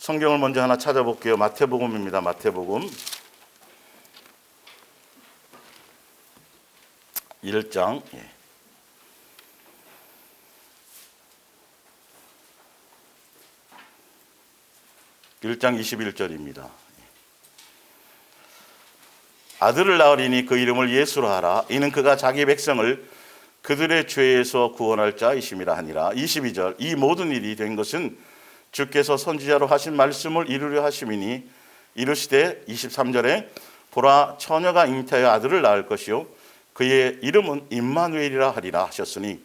성경을 먼저 하나 찾아볼게요. 마태복음입니다. 마태복음 1장 1장 21절입니다. 아들을 낳으리니 그 이름을 예수로 하라. 이는 그가 자기 백성을 그들의 죄에서 구원할 자이심이라 하니라. 22절 이 모든 일이 된 것은 주께서 선지자로 하신 말씀을 이루려 하심이니 이르시되 23절에 보라 처녀가 잉태하여 아들을 낳을 것이요 그의 이름은 임마누엘이라 하리라 하셨으니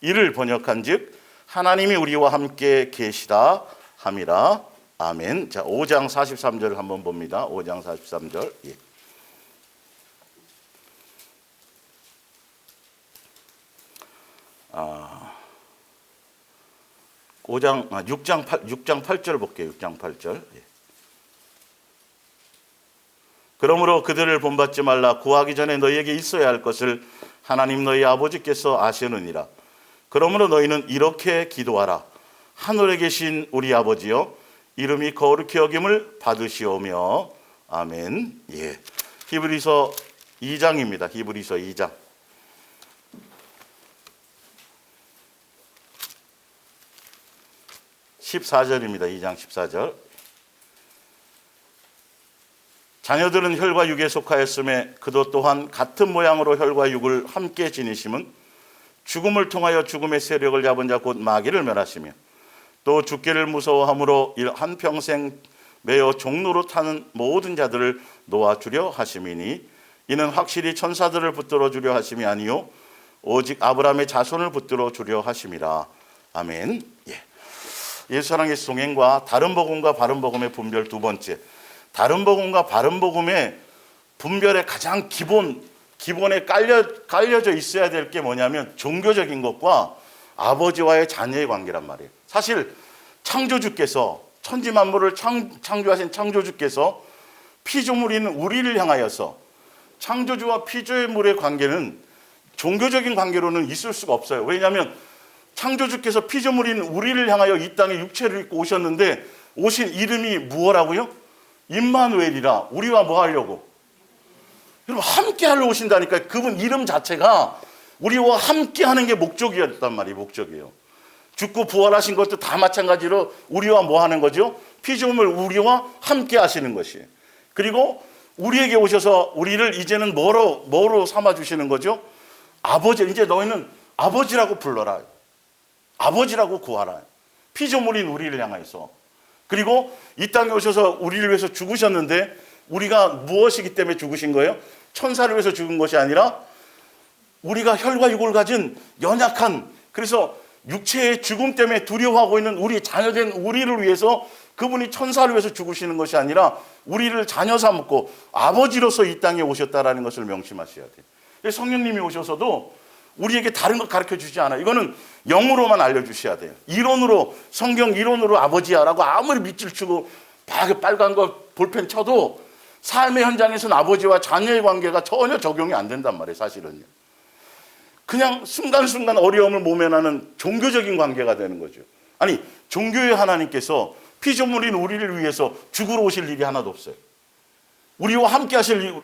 이를 번역한즉 하나님이 우리와 함께 계시다 함이라. 아멘. 자, 5장 43절을 한번 봅니다. 5장 43절. 6장 8절 볼게요. 6장 8절. 그러므로 그들을 본받지 말라. 구하기 전에 너희에게 있어야 할 것을 하나님 너희 아버지께서 아시느니라. 그러므로 너희는 이렇게 기도하라. 하늘에 계신 우리 아버지여 이름이 거룩히 여김을 받으시오며. 아멘. 예. 히브리서 2장입니다. 히브리서 2장. 14절입니다. 2장 14절. 자녀들은 혈과 육에 속하였음에 그도 또한 같은 모양으로 혈과 육을 함께 지니심은 죽음을 통하여 죽음의 세력을 잡은 자 곧 마귀를 멸하시며 또 죽기를 무서워함으로 한평생 매어 종로로 타는 모든 자들을 놓아주려 하심이니 이는 확실히 천사들을 붙들어 주려 하심이 아니요 오직 아브라함의 자손을 붙들어 주려 하심이라. 아멘. 예. 예수사랑의 동행과 다른 복음과 바른 복음의 분별 두 번째. 다른 복음과 바른 복음의 분별의 가장 기본에 깔려져 있어야 될 게 뭐냐면 종교적인 것과 아버지와의 자녀의 관계란 말이에요. 사실 창조주께서 천지 만물을 창조하신 창조주께서 피조물인 우리를 향하여서 창조주와 피조물의 관계는 종교적인 관계로는 있을 수가 없어요. 왜냐하면 창조주께서 피조물인 우리를 향하여 이 땅에 육체를 입고 오셨는데 오신 이름이 무엇라고요? 임마누엘이라. 우리와 뭐 하려고? 여러분 함께 하러 오신다니까. 그분 이름 자체가 우리와 함께 하는 게 목적이었단 말이에요. 목적이에요. 죽고 부활하신 것도 다 마찬가지로 우리와 뭐 하는 거죠? 피조물 우리와 함께 하시는 것이에요. 그리고 우리에게 오셔서 우리를 이제는 뭐로 삼아주시는 거죠? 아버지. 이제 너희는 아버지라고 불러라. 아버지라고 구하라. 피조물인 우리를 향해서. 그리고 이 땅에 오셔서 우리를 위해서 죽으셨는데 우리가 무엇이기 때문에 죽으신 거예요? 천사를 위해서 죽은 것이 아니라 우리가 혈과 육을 가진 연약한, 그래서 육체의 죽음 때문에 두려워하고 있는 우리 자녀된 우리를 위해서 그분이 천사를 위해서 죽으시는 것이 아니라 우리를 자녀 삼고 아버지로서 이 땅에 오셨다라는 것을 명심하셔야 돼요. 성령님이 오셔서도 우리에게 다른 것 가르쳐 주지 않아요. 이거는 영으로만 알려주셔야 돼요. 이론으로, 성경 이론으로 아버지야라고 아무리 밑줄 치고 빨간 거 볼펜 쳐도 삶의 현장에서는 아버지와 자녀의 관계가 전혀 적용이 안 된단 말이에요. 사실은요. 그냥 순간순간 어려움을 모면하는 종교적인 관계가 되는 거죠. 아니, 종교의 하나님께서 피조물인 우리를 위해서 죽으러 오실 일이 하나도 없어요. 우리와 함께 하실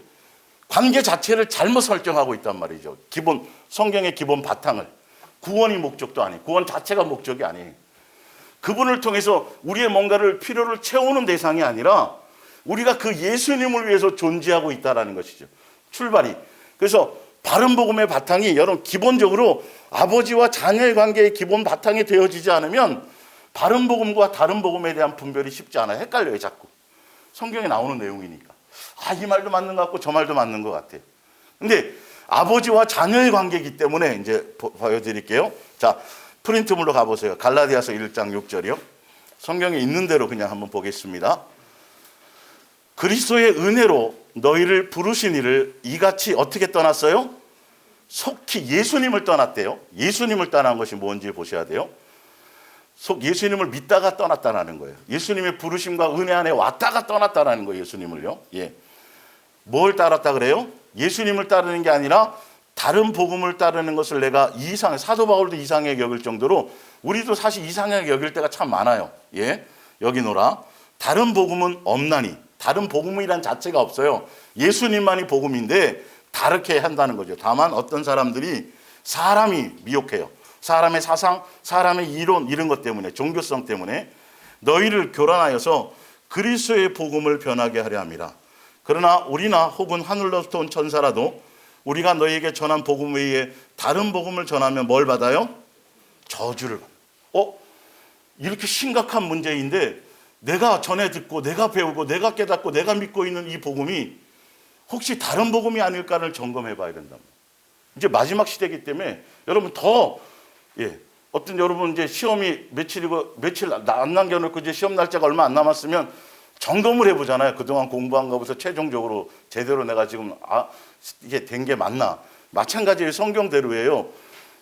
관계 자체를 잘못 설정하고 있단 말이죠. 성경의 기본 바탕을. 구원이 목적도 아니에요. 구원 자체가 목적이 아니에요. 그분을 통해서 우리의 뭔가를 필요를 채우는 대상이 아니라 우리가 그 예수님을 위해서 존재하고 있다는 것이죠. 출발이. 그래서 바른 복음의 바탕이 여러분 기본적으로 아버지와 자녀의 관계의 기본 바탕이 되어지지 않으면 바른 복음과 다른 복음에 대한 분별이 쉽지 않아요. 헷갈려요, 자꾸. 성경에 나오는 내용이니까. 이 말도 맞는 것 같고 저 말도 맞는 것 같아요. 근데 아버지와 자녀의 관계이기 때문에 이제 보여드릴게요. 자, 프린트물로 가보세요. 갈라디아서 1장 6절이요. 성경에 있는 대로 그냥 한번 보겠습니다. 그리스도의 은혜로 너희를 부르신 이를 이같이 어떻게 떠났어요? 속히 예수님을 떠났대요. 예수님을 떠난 것이 뭔지 보셔야 돼요. 예수님을 믿다가 떠났다는 거예요. 예수님의 부르심과 은혜 안에 왔다가 떠났다는 거예요. 예수님을요. 예. 뭘 따랐다 그래요? 예수님을 따르는 게 아니라 다른 복음을 따르는 것을 내가 사도 바울도 이상하게 여길 정도로 우리도 사실 이상하게 여길 때가 참 많아요. 예. 여기노라. 다른 복음은 없나니. 다른 복음이란 자체가 없어요. 예수님만이 복음인데 다르게 한다는 거죠. 다만 어떤 사람들이 사람이 미혹해요. 사람의 사상, 사람의 이론 이런 것 때문에, 종교성 때문에 너희를 교란하여서 그리스도의 복음을 변하게 하려 함이라. 그러나 우리나 혹은 하늘로부터 온 천사라도 우리가 너희에게 전한 복음 외에 다른 복음을 전하면 뭘 받아요? 저주를. 이렇게 심각한 문제인데 내가 전해 듣고 내가 배우고 내가 깨닫고 내가 믿고 있는 이 복음이 혹시 다른 복음이 아닐까를 점검해 봐야 된다. 이제 마지막 시대이기 때문에 여러분 더 어떤 여러분 이제 시험이 며칠 안 남겨놓고 이제 시험 날짜가 얼마 안 남았으면 점검을 해보잖아요. 그동안 공부한 거부터 최종적으로 제대로 내가 지금 이게 된 게 맞나. 마찬가지로 성경대로예요.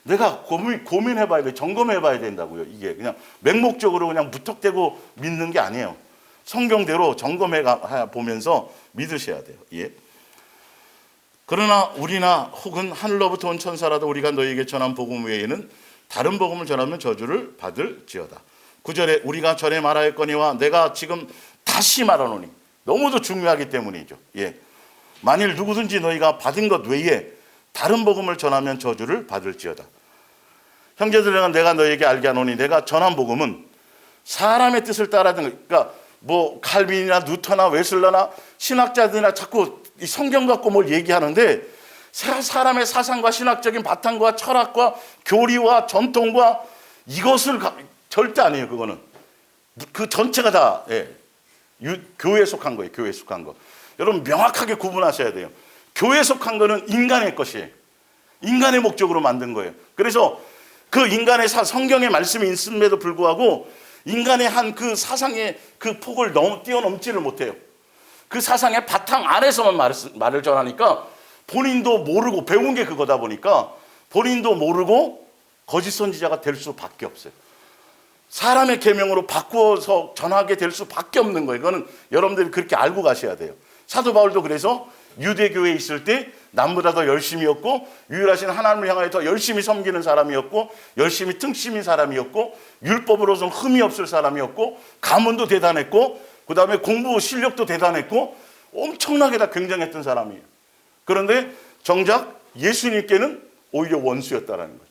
내가 고민해봐야 돼. 점검해봐야 된다고요. 이게 그냥 맹목적으로 그냥 무턱대고 믿는 게 아니에요. 성경대로 점검해 보면서 믿으셔야 돼요. 예. 그러나 우리나 혹은 하늘로부터 온 천사라도 우리가 너희에게 전한 복음 외에는 다른 복음을 전하면 저주를 받을지어다. 9절에 우리가 전에 말하였거니와 내가 지금 다시 말하노니, 너무도 중요하기 때문이죠. 예. 만일 누구든지 너희가 받은 것 외에 다른 복음을 전하면 저주를 받을지어다. 형제들아, 내가 너희에게 알게 하노니 내가 전한 복음은 사람의 뜻을 따라든 것. 그러니까 뭐 칼빈이나 누터나 웨슬러나 신학자들이나 자꾸 이 성경 갖고 뭘 얘기하는데 사람의 사상과 신학적인 바탕과 철학과 교리와 전통과 이것을 절대 아니에요. 그거는 그 전체가 다 교회에 속한 거예요. 교회에 속한 거. 여러분 명확하게 구분하셔야 돼요. 교회에 속한 거는 인간의 것이에요. 인간의 목적으로 만든 거예요. 그래서 그 인간의 성경의 말씀이 있음에도 불구하고 인간의 한 그 사상의 그 폭을 뛰어넘지를 못해요. 그 사상의 바탕 안에서만 말을 전하니까 본인도 모르고, 배운 게 그거다 보니까 본인도 모르고 거짓 선지자가 될 수밖에 없어요. 사람의 계명으로 바꾸어서 전하게 될 수밖에 없는 거예요. 이거는 여러분들이 그렇게 알고 가셔야 돼요. 사도 바울도 그래서 유대교회에 있을 때 남보다 더 열심이었고 유일하신 하나님을 향하여 더 열심히 섬기는 사람이었고 열심히 틈심인 사람이었고 율법으로서는 흠이 없을 사람이었고 가문도 대단했고 그 다음에 공부 실력도 대단했고 엄청나게 다 굉장했던 사람이에요. 그런데 정작 예수님께는 오히려 원수였다라는 거예요.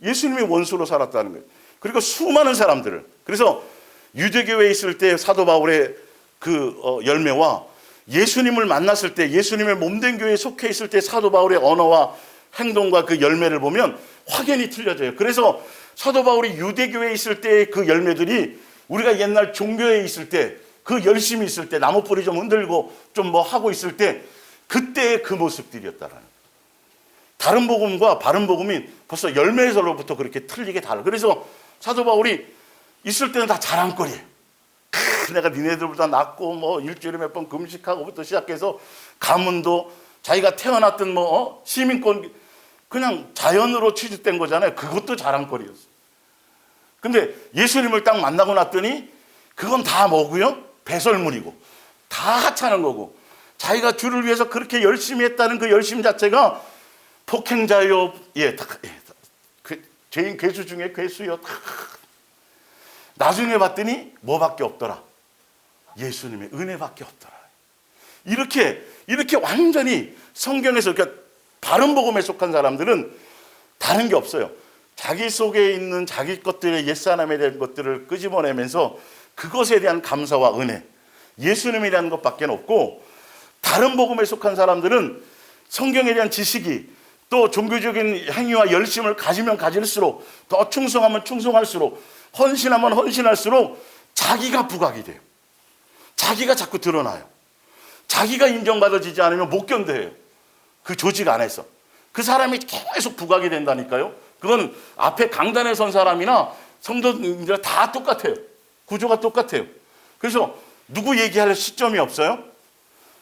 예수님이 원수로 살았다는 거예요. 그리고 수많은 사람들을, 그래서 유대교회에 있을 때 사도 바울의 그 열매와 예수님을 만났을 때, 예수님의 몸된 교회에 속해 있을 때 사도 바울의 언어와 행동과 그 열매를 보면 확연히 틀려져요. 그래서 사도 바울이 유대교회에 있을 때 그 열매들이 우리가 옛날 종교에 있을 때 그 열심히 있을 때 나무 뿌리 좀 흔들고 좀 뭐 하고 있을 때 그때의 그 모습들이었다라는 거예요. 다른 복음과 바른 복음이 벌써 열매에서로부터 그렇게 틀리게 달라. 그래서 사도 바울이 있을 때는 다 자랑거리예요. 내가 니네들보다 낫고 뭐 일주일에 몇 번 금식하고부터 시작해서 가문도 자기가 태어났던 뭐 시민권 그냥 자연으로 취직된 거잖아요. 그것도 자랑거리였어요. 근데 예수님을 딱 만나고 났더니 그건 다 뭐고요? 배설물이고 다 하찮은 거고 자기가 주를 위해서 그렇게 열심히 했다는 그 열심 자체가 폭행자요, 죄인 괴수 중에 괴수요. 나중에 봤더니 뭐밖에 없더라? 예수님의 은혜밖에 없더라. 이렇게 완전히 성경에서, 그러니까 바른 복음에 속한 사람들은 다른 게 없어요. 자기 속에 있는 자기 것들의 옛사람에 대한 것들을 끄집어내면서 그것에 대한 감사와 은혜, 예수님이라는 것밖에 없고, 다른 복음에 속한 사람들은 성경에 대한 지식이 또 종교적인 행위와 열심을 가지면 가질수록, 더 충성하면 충성할수록, 헌신하면 헌신할수록 자기가 부각이 돼요. 자기가 자꾸 드러나요. 자기가 인정받아지지 않으면 못 견뎌요. 그 조직 안에서. 그 사람이 계속 부각이 된다니까요. 그건 앞에 강단에 선 사람이나 성도들 다 똑같아요. 구조가 똑같아요. 그래서 누구 얘기할 시점이 없어요?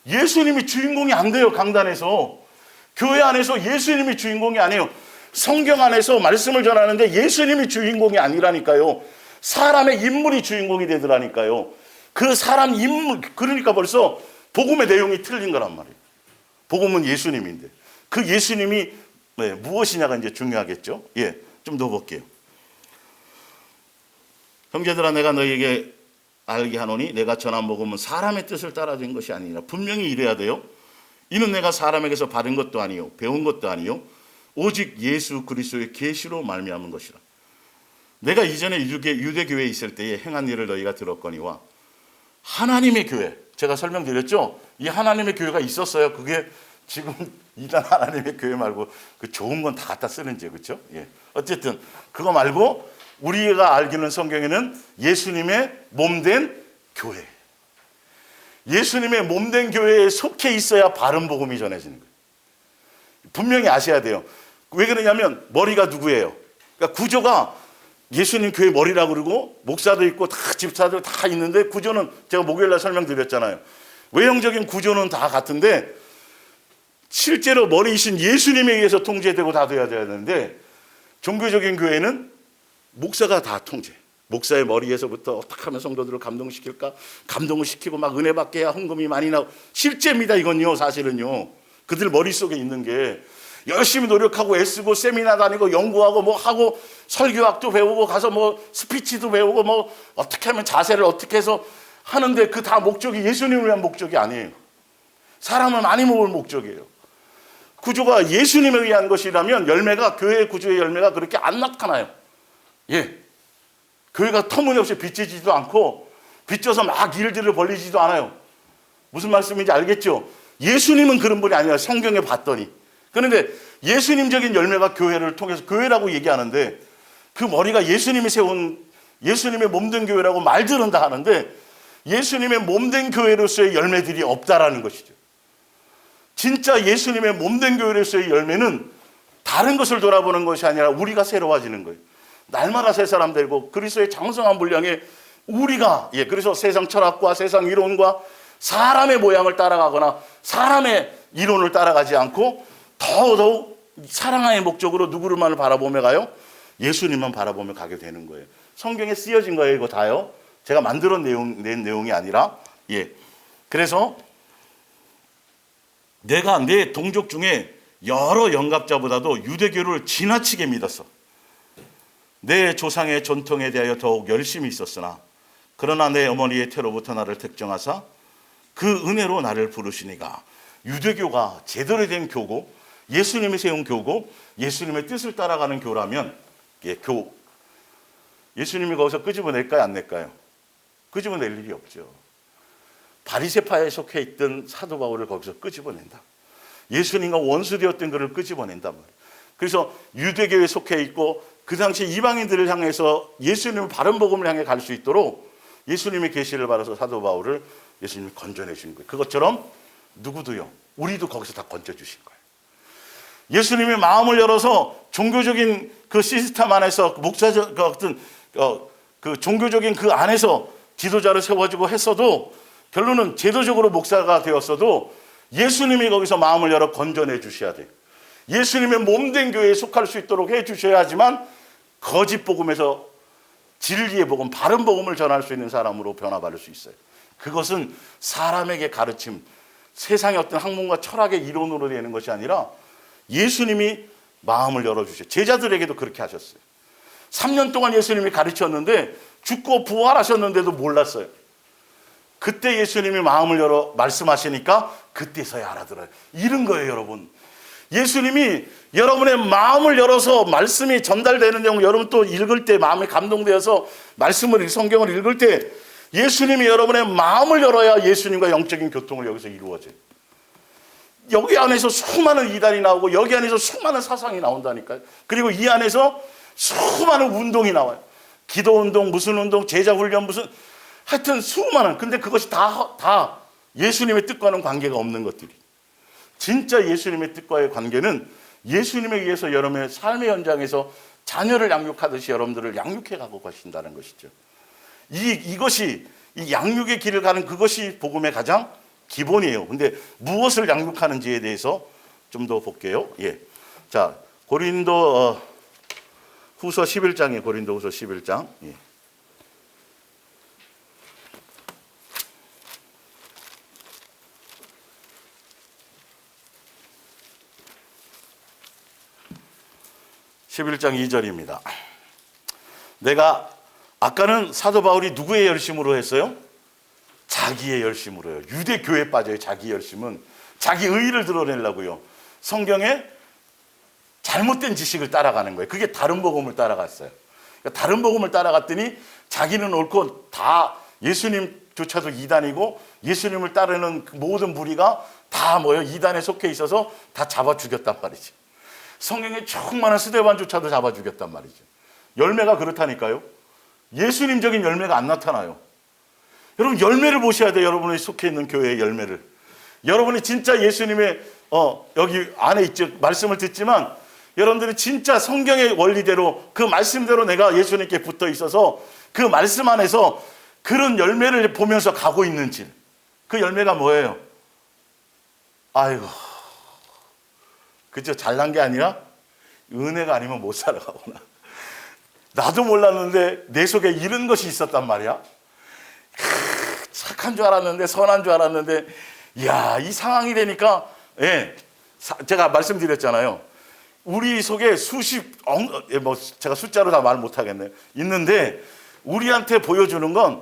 예수님이 주인공이 안 돼요. 강단에서. 교회 안에서 예수님이 주인공이 아니에요. 성경 안에서 말씀을 전하는데 예수님이 주인공이 아니라니까요. 사람의 인물이 주인공이 되더라니까요. 그 사람 인물, 그러니까 벌써 복음의 내용이 틀린 거란 말이에요. 복음은 예수님인데 그 예수님이 무엇이냐가 이제 중요하겠죠. 좀 더 볼게요. 형제들아, 내가 너희에게 알게 하노니 내가 전한 복음은 사람의 뜻을 따라 된 것이 아니라 분명히 이래야 돼요. 이는 내가 사람에게서 받은 것도 아니요 배운 것도 아니요 오직 예수 그리스도의 계시로 말미암은 것이라. 내가 이전에 유대교회에 있을 때에 행한 일을 너희가 들었거니와 하나님의 교회, 제가 설명드렸죠. 이 하나님의 교회가 있었어요. 그게 지금 이단 하나님의 교회 말고 그 좋은 건 다 갖다 쓰는지, 그렇죠? 예. 어쨌든 그거 말고 우리가 알기는 성경에는 예수님의 몸된 교회, 예수님의 몸된 교회에 속해 있어야 바른 복음이 전해지는 거예요. 분명히 아셔야 돼요. 왜 그러냐면 머리가 누구예요? 그러니까 구조가 예수님 교회 머리라고 그러고 목사도 있고 다 집사들 다 있는데 구조는 제가 목요일날 설명드렸잖아요. 외형적인 구조는 다 같은데 실제로 머리이신 예수님에 의해서 통제되고 다 돼야 되는데 종교적인 교회는 목사가 다 통제. 목사의 머리에서부터 어떻게 하면 성도들을 감동시킬까? 감동을 시키고 막 은혜 받게 해야 헌금이 많이 나오고. 실제입니다 이건요. 사실은요. 그들 머릿속에 있는 게 열심히 노력하고 애쓰고 세미나 다니고 연구하고 뭐 하고 설교학도 배우고 가서 뭐 스피치도 배우고 뭐 어떻게 하면 자세를 어떻게 해서 하는데 그 다 목적이 예수님을 위한 목적이 아니에요. 사람을 많이 모을 목적이에요. 구조가 예수님에 의한 것이라면 열매가, 교회의 구조의 열매가 그렇게 안 나타나요. 예. 교회가 터무니없이 빚지지도 않고 빚져서 막 일들을 벌리지도 않아요. 무슨 말씀인지 알겠죠? 예수님은 그런 분이 아니라 성경에 봤더니. 그런데 예수님적인 열매가 교회를 통해서 교회라고 얘기하는데 그 머리가 예수님이 세운 예수님의 몸된 교회라고 말들은 다 하는데 예수님의 몸된 교회로서의 열매들이 없다라는 것이죠. 진짜 예수님의 몸된 교회로서의 열매는 다른 것을 돌아보는 것이 아니라 우리가 새로워지는 거예요. 날마다 새 사람 되고 그리스도의 장성한 분량에 우리가, 그래서 세상 철학과 세상 이론과 사람의 모양을 따라가거나 사람의 이론을 따라가지 않고 더더욱 사랑의 목적으로 누구를만 바라보며 가요? 예수님만 바라보며 가게 되는 거예요. 성경에 쓰여진 거예요. 이거 다요. 제가 낸 내용이 아니라. 그래서 내가 내 동족 중에 여러 영갑자보다도 유대교를 지나치게 믿었어. 내 조상의 전통에 대하여 더욱 열심히 있었으나 그러나 내 어머니의 태로부터 나를 택정하사 그 은혜로 나를 부르시니가. 유대교가 제대로 된 교고 예수님이 세운 교고 예수님의 뜻을 따라가는 교라면 예수님이 거기서 끄집어낼까요? 안 낼까요? 끄집어낼 일이 없죠. 바리새파에 속해 있던 사도 바울을 거기서 끄집어낸다. 예수님과 원수되었던 그를 끄집어낸단 말이에요. 그래서 유대교에 속해 있고 그 당시 이방인들을 향해서 예수님의 바른 복음을 향해 갈 수 있도록 예수님의 계시를 받아서 사도 바울을 예수님이 건져내 주신 거예요. 그것처럼 누구도요. 우리도 거기서 다 건져 주신 거예요. 예수님이 마음을 열어서 종교적인 그 시스템 안에서 목사적 어떤 그 종교적인 그 안에서 지도자를 세워주고 했어도 결론은 제도적으로 목사가 되었어도 예수님이 거기서 마음을 열어 건져내 주셔야 돼요. 예수님의 몸된 교회에 속할 수 있도록 해 주셔야 하지만 거짓 복음에서 진리의 복음, 바른 복음을 전할 수 있는 사람으로 변화받을 수 있어요. 그것은 사람에게 가르침, 세상의 어떤 학문과 철학의 이론으로 되는 것이 아니라 예수님이 마음을 열어주셔요. 제자들에게도 그렇게 하셨어요. 3년 동안 예수님이 가르쳤는데 죽고 부활하셨는데도 몰랐어요. 그때 예수님이 마음을 열어 말씀하시니까 그때서야 알아들어요. 이런 거예요, 여러분. 예수님이 여러분의 마음을 열어서 말씀이 전달되는 내용 여러분 또 읽을 때 마음에 감동되어서 말씀을 성경을 읽을 때 예수님이 여러분의 마음을 열어야 예수님과 영적인 교통을 여기서 이루어져요. 여기 안에서 수많은 이단이 나오고 여기 안에서 수많은 사상이 나온다니까요. 그리고 이 안에서 수많은 운동이 나와요. 기도 운동, 무슨 운동, 제자 훈련, 무슨 하여튼 수많은. 근데 그것이 다 예수님의 뜻과는 관계가 없는 것들이. 진짜 예수님의 뜻과의 관계는 예수님에 의해서 여러분의 삶의 현장에서 자녀를 양육하듯이 여러분들을 양육해 가고 가신다는 것이죠. 이것이 이 양육의 길을 가는 그것이 복음의 가장 기본이에요. 근데 무엇을 양육하는지에 대해서 좀 더 볼게요. 자, 고린도 후서 11장에 고린도 후서 11장. 11장 2절입니다. 내가 아까는 사도 바울이 누구의 열심으로 했어요? 자기의 열심으로요. 유대 교회에 빠져요. 자기 열심은 자기 의의를 드러내려고요. 성경에 잘못된 지식을 따라가는 거예요. 그게 다른 복음을 따라갔어요. 그러니까 다른 복음을 따라갔더니 자기는 옳고 다 예수님조차도 이단이고 예수님을 따르는 모든 무리가 다 이단에 속해 있어서 다 잡아 죽였단 말이죠. 성경에 충만한 스데반조차도 잡아 죽였단 말이죠. 열매가 그렇다니까요. 예수님적인 열매가 안 나타나요. 여러분 열매를 보셔야 돼요. 여러분이 속해 있는 교회의 열매를. 여러분이 진짜 예수님의 여기 안에 있죠. 말씀을 듣지만 여러분들이 진짜 성경의 원리대로 그 말씀대로 내가 예수님께 붙어 있어서 그 말씀 안에서 그런 열매를 보면서 가고 있는지. 그 열매가 뭐예요? 아이고, 그죠? 잘난 게 아니라 은혜가 아니면 못 살아가구나. 나도 몰랐는데 내 속에 이런 것이 있었단 말이야. 착한 줄 알았는데, 선한 줄 알았는데, 이야, 이 상황이 되니까, 제가 말씀드렸잖아요. 우리 속에 제가 숫자로 다 말 못하겠네요. 있는데, 우리한테 보여주는 건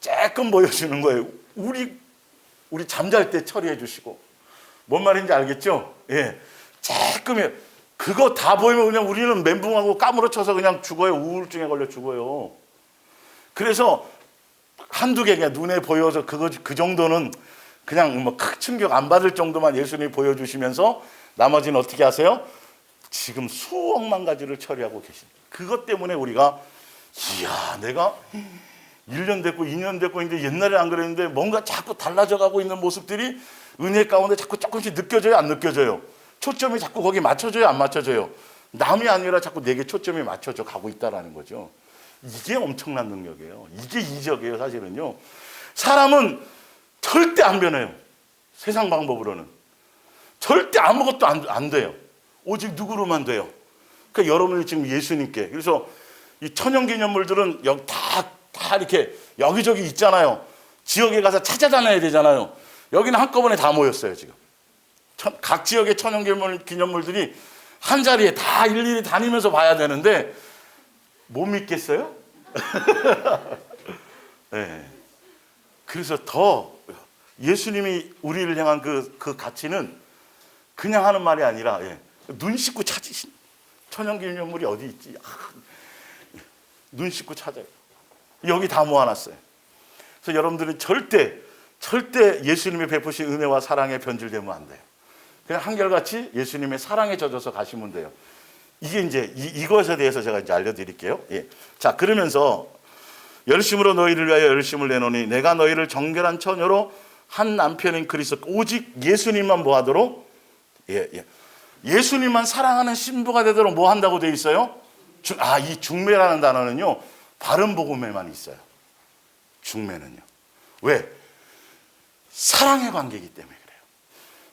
조금 보여주는 거예요. 우리 잠잘 때 처리해 주시고. 뭔 말인지 알겠죠? 조금이에요. 그거 다 보이면 그냥 우리는 멘붕하고 까무러쳐서 그냥 죽어요. 우울증에 걸려 죽어요. 그래서 한두 개 그냥 눈에 보여서 그 정도는 그냥 큰 충격 안 받을 정도만 예수님이 보여주시면서 나머지는 어떻게 하세요? 지금 수억만 가지를 처리하고 계십니다. 그것 때문에 우리가 이야, 내가 1년 됐고 2년 됐고 이제 옛날에 안 그랬는데 뭔가 자꾸 달라져 가고 있는 모습들이 은혜 가운데 자꾸 조금씩 느껴져요, 안 느껴져요? 초점이 자꾸 거기 맞춰져요, 안 맞춰져요? 남이 아니라 자꾸 내게 초점이 맞춰져 가고 있다라는 거죠. 이게 엄청난 능력이에요. 이게 이적이에요, 사실은요. 사람은 절대 안 변해요. 세상 방법으로는. 절대 아무것도 안 돼요. 오직 누구로만 돼요? 그러니까 여러분이 지금 예수님께. 그래서 이 천연기념물들은 여기 다 이렇게 여기저기 있잖아요. 지역에 가서 찾아다녀야 되잖아요. 여기는 한꺼번에 다 모였어요, 지금. 각 지역의 천연기념물들이 한 자리에 다 일일이 다니면서 봐야 되는데 못 믿겠어요? 네. 그래서 더 예수님이 우리를 향한 그 가치는 그냥 하는 말이 아니라 눈 씻고 찾으신 천연기념물이 어디 있지? 눈 씻고 찾아요. 여기 다 모아놨어요. 그래서 여러분들은 절대 예수님이 베푸신 은혜와 사랑에 변질되면 안 돼요. 그냥 한결같이 예수님의 사랑에 젖어서 가시면 돼요. 이게 이제 이것에 대해서 제가 이제 알려드릴게요. 자, 그러면서 열심으로 너희를 위하여 열심을 내노니 내가 너희를 정결한 처녀로 한 남편인 그리스도 오직 예수님만 뭐 하도록 예수님만 사랑하는 신부가 되도록 뭐 한다고 되어 있어요? 이 중매라는 단어는요 바른 복음에만 있어요. 중매는요. 왜? 사랑의 관계이기 때문에 그래요.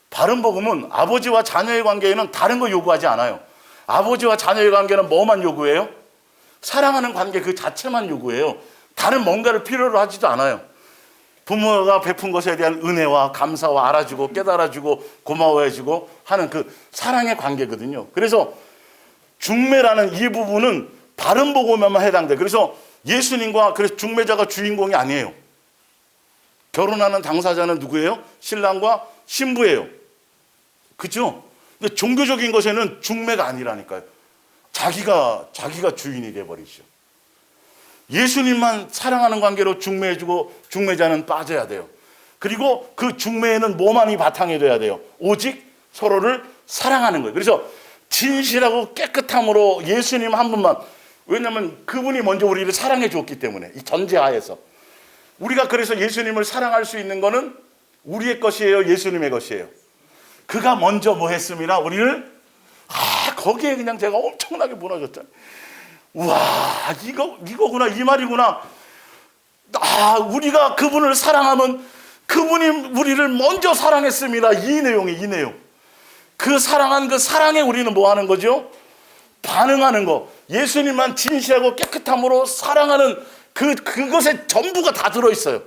바른 복음은 아버지와 자녀의 관계에는 다른 거 요구하지 않아요. 아버지와 자녀의 관계는 뭐만 요구해요? 사랑하는 관계 그 자체만 요구해요. 다른 뭔가를 필요로 하지도 않아요. 부모가 베푼 것에 대한 은혜와 감사와 알아주고 깨달아주고 고마워해주고 하는 그 사랑의 관계거든요. 그래서 중매라는 이 부분은 바른 복음에만 해당돼요. 그래서 예수님과 그래서 중매자가 주인공이 아니에요. 결혼하는 당사자는 누구예요? 신랑과 신부예요. 그렇죠? 근데 종교적인 것에는 중매가 아니라니까요. 자기가 주인이 돼버리죠. 예수님만 사랑하는 관계로 중매해주고 중매자는 빠져야 돼요. 그리고 그 중매에는 뭐만이 바탕이 돼야 돼요? 오직 서로를 사랑하는 거예요. 그래서 진실하고 깨끗함으로 예수님 한 분만, 왜냐하면 그분이 먼저 우리를 사랑해 줬기 때문에 이 전제하에서 우리가 그래서 예수님을 사랑할 수 있는 거는 우리의 것이에요, 예수님의 것이에요? 그가 먼저 뭐 했습니다? 우리를 거기에 그냥 제가 엄청나게 무너졌잖아요. 와, 이거구나, 이 말이구나. 우리가 그분을 사랑하면 그분이 우리를 먼저 사랑했습니다. 이 내용. 그 사랑한 그 사랑에 우리는 뭐 하는 거죠? 반응하는 거. 예수님만 진실하고 깨끗함으로 사랑하는 그것에 전부가 다 들어있어요.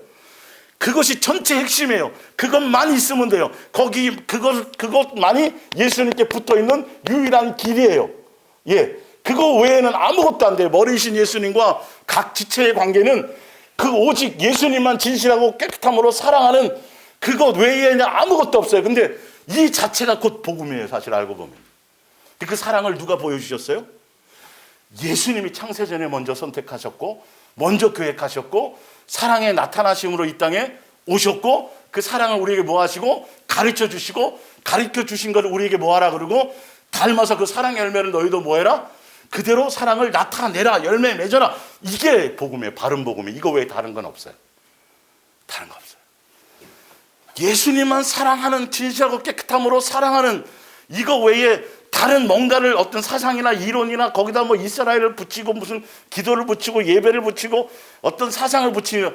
그것이 전체 핵심이에요. 그것만 있으면 돼요. 그것만이 예수님께 붙어 있는 유일한 길이에요. 그거 외에는 아무것도 안 돼요. 머리이신 예수님과 각 지체의 관계는 그 오직 예수님만 진실하고 깨끗함으로 사랑하는 그것 외에는 아무것도 없어요. 근데 이 자체가 곧 복음이에요. 사실 알고 보면. 그 사랑을 누가 보여주셨어요? 예수님이 창세전에 먼저 선택하셨고 먼저 계획하셨고 사랑의 나타나심으로 이 땅에 오셨고 그 사랑을 우리에게 뭐 하시고 가르쳐 주시고 가르쳐 주신 것을 우리에게 뭐 하라 그러고 닮아서 그 사랑의 열매를 너희도 뭐 해라? 그대로 사랑을 나타내라. 열매 맺어라. 이게 복음이에요. 바른 복음이에요. 이거 외에 다른 건 없어요. 다른 거 없어요. 예수님만 사랑하는 진실하고 깨끗함으로 사랑하는 이거 외에 다른 뭔가를 어떤 사상이나 이론이나 거기다 뭐 이스라엘을 붙이고 무슨 기도를 붙이고 예배를 붙이고 어떤 사상을 붙이며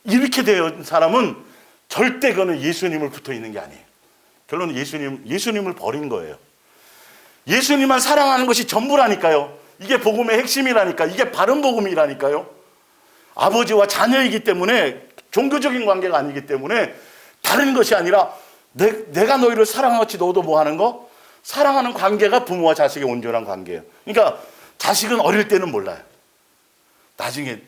이렇게 된 사람은 절대 그거는 예수님을 붙어 있는 게 아니에요. 결론은 예수님을 버린 거예요. 예수님만 사랑하는 것이 전부라니까요. 이게 복음의 핵심이라니까. 이게 바른 복음이라니까요. 아버지와 자녀이기 때문에 종교적인 관계가 아니기 때문에 다른 것이 아니라 내가 너희를 사랑하지 너도 뭐 하는 거? 사랑하는 관계가 부모와 자식의 온전한 관계예요. 그러니까 자식은 어릴 때는 몰라요. 나중에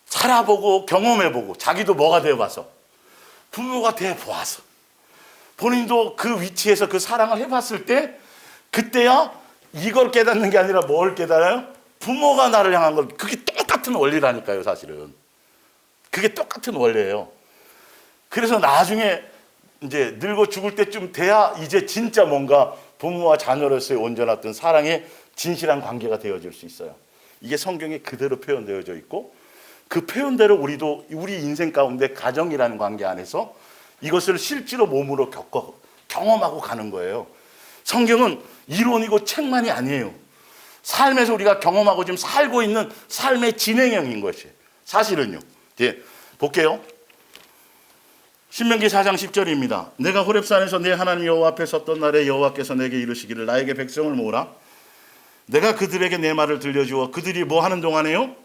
살아보고 경험해보고 자기도 뭐가 되어봐서 부모가 되어보아서 본인도 그 위치에서 그 사랑을 해봤을 때 그때야 이걸 깨닫는 게 아니라 뭘 깨달아요? 부모가 나를 향한 걸. 그게 똑같은 원리라니까요. 사실은 그게 똑같은 원리예요. 그래서 나중에 이제 늙어 죽을 때쯤 돼야 이제 진짜 뭔가 부모와 자녀로서의 온전한 어떤 사랑의 진실한 관계가 되어질 수 있어요. 이게 성경에 그대로 표현되어져 있고 그 표현대로 우리도 우리 인생 가운데 가정이라는 관계 안에서 이것을 실제로 몸으로 경험하고 가는 거예요. 성경은 이론이고 책만이 아니에요. 삶에서 우리가 경험하고 지금 살고 있는 삶의 진행형인 것이에요. 사실은요. 예, 볼게요. 신명기 4장 10절입니다. 내가 호렙산에서 내 하나님 여호와 앞에 섰던 날에 여호와께서 내게 이르시기를 나에게 백성을 모으라. 내가 그들에게 내 말을 들려주어 그들이 뭐 하는 동안에요?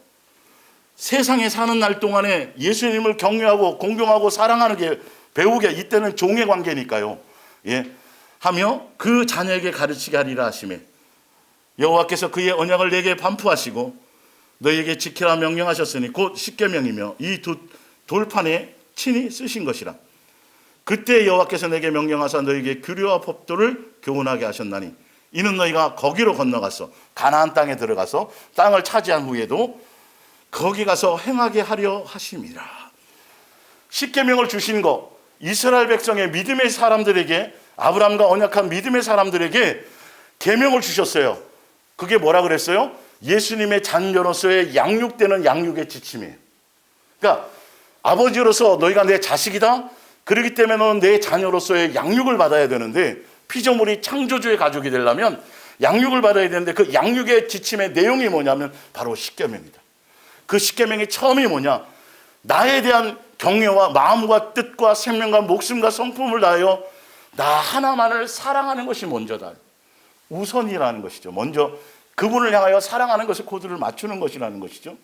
세상에 사는 날 동안에 예수님을 경외하고 공경하고 사랑하는 게 배우게. 이때는 종의 관계니까요. 예, 하며 그 자녀에게 가르치게 하리라 하시매 여호와께서 그의 언약을 내게 반포하시고 너희에게 지키라 명령하셨으니 곧 십계명이며 이 두 돌판에 친히 쓰신 것이라. 그때 여호와께서 내게 명령하사 너희에게 규례와 법도를 교훈하게 하셨나니 이는 너희가 거기로 건너가서 가나안 땅에 들어가서 땅을 차지한 후에도 거기 가서 행하게 하려 하심이라. 십계명을 주신 거 이스라엘 백성의 믿음의 사람들에게 아브라함과 언약한 믿음의 사람들에게 계명을 주셨어요. 그게 뭐라 그랬어요? 예수님의 자녀로서의 양육되는 양육의 지침이에요. 그러니까 아버지로서 너희가 내 자식이다. 그렇기 때문에 너는 내 자녀로서의 양육을 받아야 되는데 피조물이 창조주의 가족이 되려면 양육을 받아야 되는데 그 양육의 지침의 내용이 뭐냐면 바로 십계명이다. 그 십계명의 처음이 뭐냐? 나에 대한 경외와 마음과 뜻과 생명과 목숨과 성품을 다하여 나 하나만을 사랑하는 것이 먼저다. 우선이라는 것이죠. 먼저 그분을 향하여 사랑하는 것에 코드를 맞추는 것이라는 것이죠.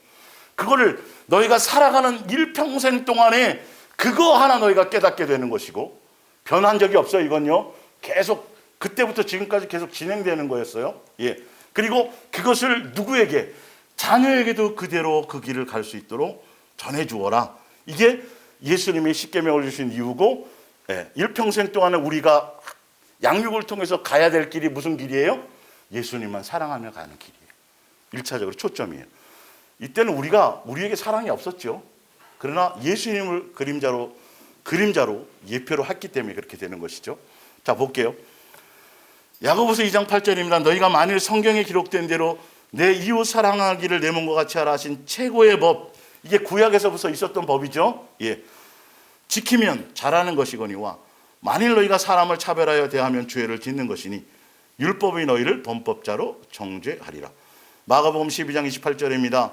그거를 너희가 살아가는 일평생 동안에 그거 하나 너희가 깨닫게 되는 것이고 변한 적이 없어요. 이건요. 계속 그때부터 지금까지 계속 진행되는 거였어요. 예. 그리고 그것을 누구에게? 자녀에게도 그대로 그 길을 갈 수 있도록 전해주어라. 이게 예수님이 십계명을 주신 이유고 예. 일평생 동안에 우리가 양육을 통해서 가야 될 길이 무슨 길이에요? 예수님만 사랑하며 가는 길이에요. 1차적으로 초점이에요. 이때는 우리에게 사랑이 없었죠. 그러나 예수님을 그림자로 예표로 했기 때문에 그렇게 되는 것이죠. 자, 볼게요. 야고보서 2장 8절입니다. 너희가 만일 성경에 기록된 대로 내 이웃 사랑하기를 내 몸과 같이 하라 하신 최고의 법, 이게 구약에서부터 있었던 법이죠. 예. 지키면 잘하는 것이거니와 만일 너희가 사람을 차별하여 대하면 죄를 짓는 것이니 율법이 너희를 범법자로 정죄하리라. 마가복음 12장 28절입니다.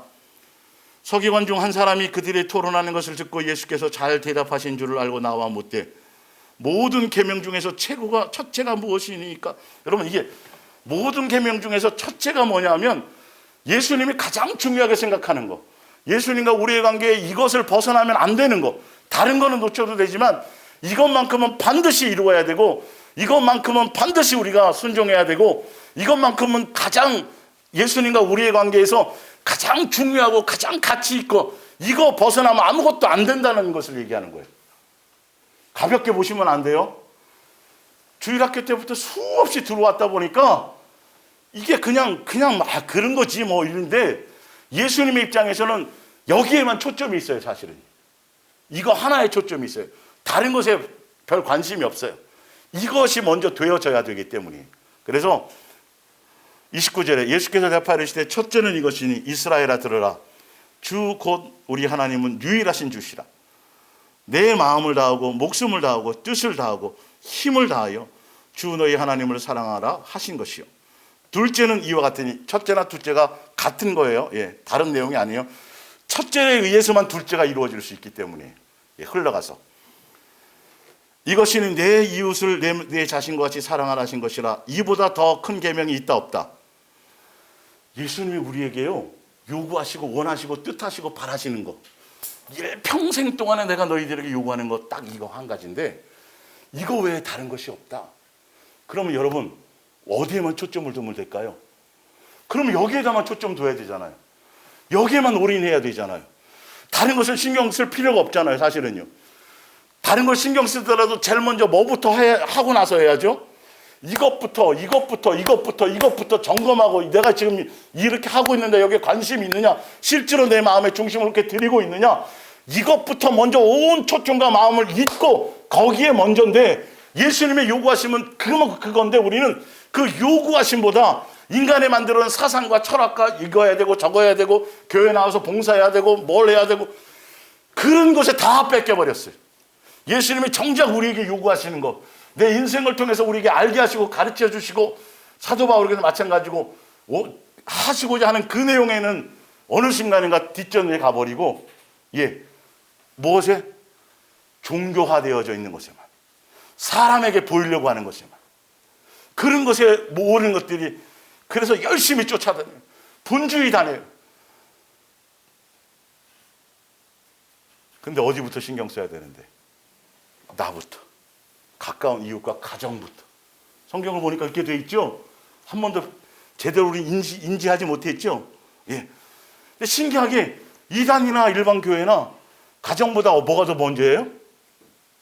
서기관 중 한 사람이 그들이 토론하는 것을 듣고 예수께서 잘 대답하신 줄을 알고 나와 묻되 모든 계명 중에서 첫째가 무엇이니까? 여러분, 이게 모든 계명 중에서 첫째가 뭐냐면 예수님이 가장 중요하게 생각하는 거, 예수님과 우리의 관계에 이것을 벗어나면 안 되는 거. 다른 거는 놓쳐도 되지만 이것만큼은 반드시 이루어야 되고 이것만큼은 반드시 우리가 순종해야 되고 이것만큼은 가장 예수님과 우리의 관계에서 가장 중요하고 가장 가치 있고 이거 벗어나면 아무것도 안 된다는 것을 얘기하는 거예요. 가볍게 보시면 안 돼요. 주일학교 때부터 수없이 들어왔다 보니까 이게 그냥 그런 거지 뭐 이런데 예수님의 입장에서는 여기에만 초점이 있어요. 사실은 이거 하나에 초점이 있어요. 다른 것에 별 관심이 없어요. 이것이 먼저 되어져야 되기 때문에. 그래서 29절에 예수께서 대파하시되 첫째는 이것이니 이스라엘아 들으라. 주 곧 우리 하나님은 유일하신 주시라. 내 마음을 다하고 목숨을 다하고 뜻을 다하고 힘을 다하여 주 너희 하나님을 사랑하라 하신 것이요. 둘째는 이와 같으니 첫째나 둘째가 같은 거예요. 예, 다른 내용이 아니에요. 첫째에 의해서만 둘째가 이루어질 수 있기 때문에 흘러가서 이것이는 내 이웃을 내 자신과 같이 사랑하라 하신 것이라. 이보다 더 큰 계명이 있다 없다. 예수님이 우리에게요 요구하시고 원하시고 뜻하시고 바라시는 거, 평생 동안에 내가 너희들에게 요구하는 거 딱 이거 한 가지인데 이거 외에 다른 것이 없다. 그러면 여러분 어디에만 초점을 두면 될까요? 그러면 여기에다만 초점 둬야 되잖아요. 여기에만 올인해야 되잖아요. 다른 것을 신경 쓸 필요가 없잖아요. 사실은요. 다른 걸 신경 쓰더라도 제일 먼저 뭐부터 하고 나서 해야죠. 이것부터 점검하고 내가 지금 이렇게 하고 있는데 여기에 관심이 있느냐, 실제로 내 마음의 중심을 이렇게 드리고 있느냐, 이것부터 먼저 온 초점과 마음을 잇고 거기에 먼저인데 예수님의 요구하심은 그건데 우리는 그 요구하심보다 인간의 만들어낸 사상과 철학과 이거 해야 되고 저거 해야 되고 교회 나와서 봉사해야 되고 뭘 해야 되고 그런 것에 다 뺏겨버렸어요. 예수님이 정작 우리에게 요구하시는 거, 내 인생을 통해서 우리에게 알게 하시고 가르쳐 주시고 사도 바울에게도 마찬가지고 하시고자 하는 그 내용에는 어느 순간인가 뒷전에 가버리고 무엇에? 종교화되어져 있는 것에만, 사람에게 보이려고 하는 것에만, 그런 것에 모으는 것들이, 그래서 열심히 쫓아다녀요. 분주히 다녀요. 근데 어디부터 신경 써야 되는데? 나부터, 가까운 이웃과 가정부터. 성경을 보니까 이렇게 돼 있죠. 한 번도 제대로 우리 인지하지 못했죠. 근데 신기하게 이단이나 일반 교회나 가정보다 뭐가 더 먼저예요?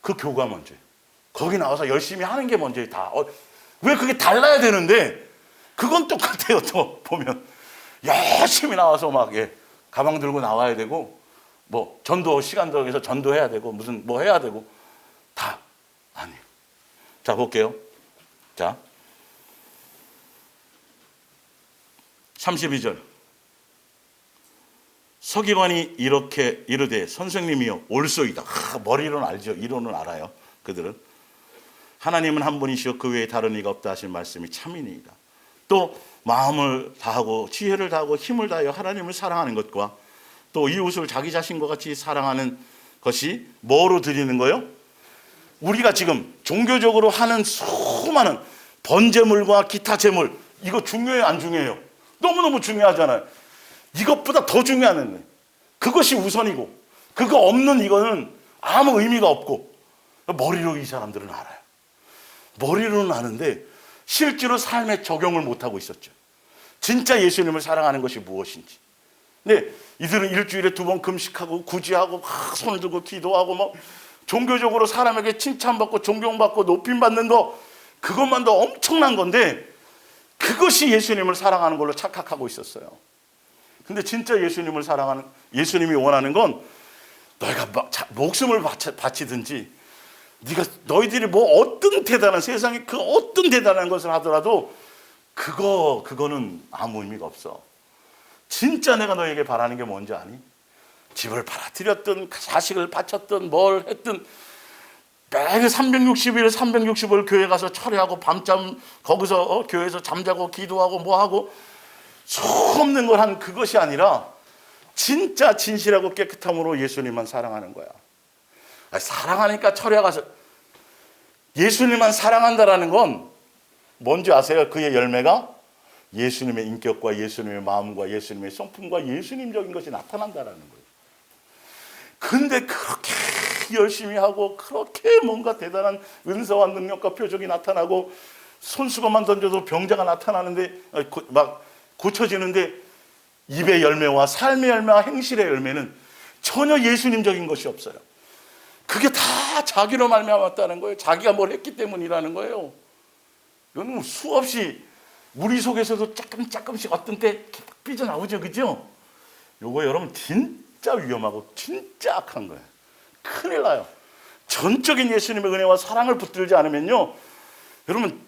그 교가 먼저예요. 거기 나와서 열심히 하는 게 먼저예요. 다. 왜 그게 달라야 되는데 그건 똑같아요. 또 보면 열심히 나와서 막 가방 들고 나와야 되고 뭐 전도 시간 더해서 전도해야 되고 무슨 뭐 해야 되고 다 아니에요. 자 볼게요. 자 32절 서기관이 이렇게 이르되 선생님이여 옳소이다. 머리로는 알죠. 이론은 알아요. 그들은 하나님은 한 분이시오 그 외에 다른 이가 없다 하신 말씀이 참이니이다. 또 마음을 다하고 지혜를 다하고 힘을 다하여 하나님을 사랑하는 것과 또 이웃을 자기 자신과 같이 사랑하는 것이 뭐로 드리는 거예요? 우리가 지금 종교적으로 하는 수많은 번제물과 기타 제물, 이거 중요해요 안 중요해요? 너무너무 중요하잖아요. 이것보다 더 중요한 거예요. 그것이 우선이고 그거 없는 이거는 아무 의미가 없고 머리로 이 사람들은 알아요. 머리로는 아는데 실제로 삶에 적용을 못하고 있었죠. 진짜 예수님을 사랑하는 것이 무엇인지. 근데 이들은 일주일에 2번 금식하고 구제하고 막 손을 들고 기도하고 뭐 종교적으로 사람에게 칭찬받고 존경받고 높임받는 거, 그것만도 엄청난 건데 그것이 예수님을 사랑하는 걸로 착각하고 있었어요. 근데 진짜 예수님을 사랑하는, 예수님이 원하는 건 너희가 목숨을 바치든지 너희들이 뭐 어떤 대단한, 세상에 그 어떤 대단한 것을 하더라도 그거는 아무 의미가 없어. 진짜 내가 너에게 바라는 게 뭔지 아니? 집을 팔아드렸든 자식을 바쳤든 뭘 했든 매일 360일 360일 교회 가서 철회하고 밤잠 거기서 교회에서 잠자고 기도하고 뭐하고 소없는 걸 한 그것이 아니라 진짜 진실하고 깨끗함으로 예수님만 사랑하는 거야. 사랑하니까 철회 가서 예수님만 사랑한다라는 건 뭔지 아세요? 그의 열매가 예수님의 인격과 예수님의 마음과 예수님의 성품과 예수님적인 것이 나타난다라는 거예요. 근데 그렇게 열심히 하고 그렇게 뭔가 대단한 은사와 능력과 표적이 나타나고 손수건만 던져도 병자가 나타나는데 막 고쳐지는데 입의 열매와 삶의 열매와 행실의 열매는 전혀 예수님적인 것이 없어요. 그게 다 자기로 말미암았다는 거예요. 자기가 뭘 했기 때문이라는 거예요. 이건 수없이 우리 속에서도 조금씩 어떤 때 삐져나오죠. 그죠? 요거 여러분 진짜 위험하고 진짜 악한 거예요. 큰일 나요. 전적인 예수님의 은혜와 사랑을 붙들지 않으면요, 여러분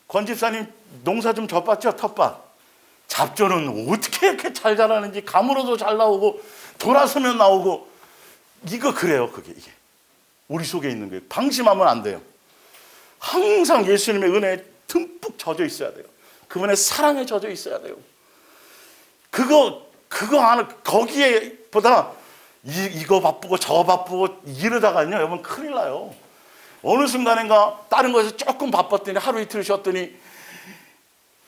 권 집사님 농사 좀 져봤죠? 텃밭. 잡초는 어떻게 이렇게 잘 자라는지, 감으로도 잘 나오고 돌아서면 나오고, 이거 그래요. 이게 우리 속에 있는 거예요. 방심하면 안 돼요. 항상 예수님의 은혜에 듬뿍 젖어 있어야 돼요. 그분의 사랑에 젖어 있어야 돼요. 그거 하나, 거기에 보다 이거 바쁘고 저거 바쁘고 이러다가요 여러분 큰일 나요. 어느 순간인가 다른 거에서 조금 바빴더니 하루 이틀 쉬었더니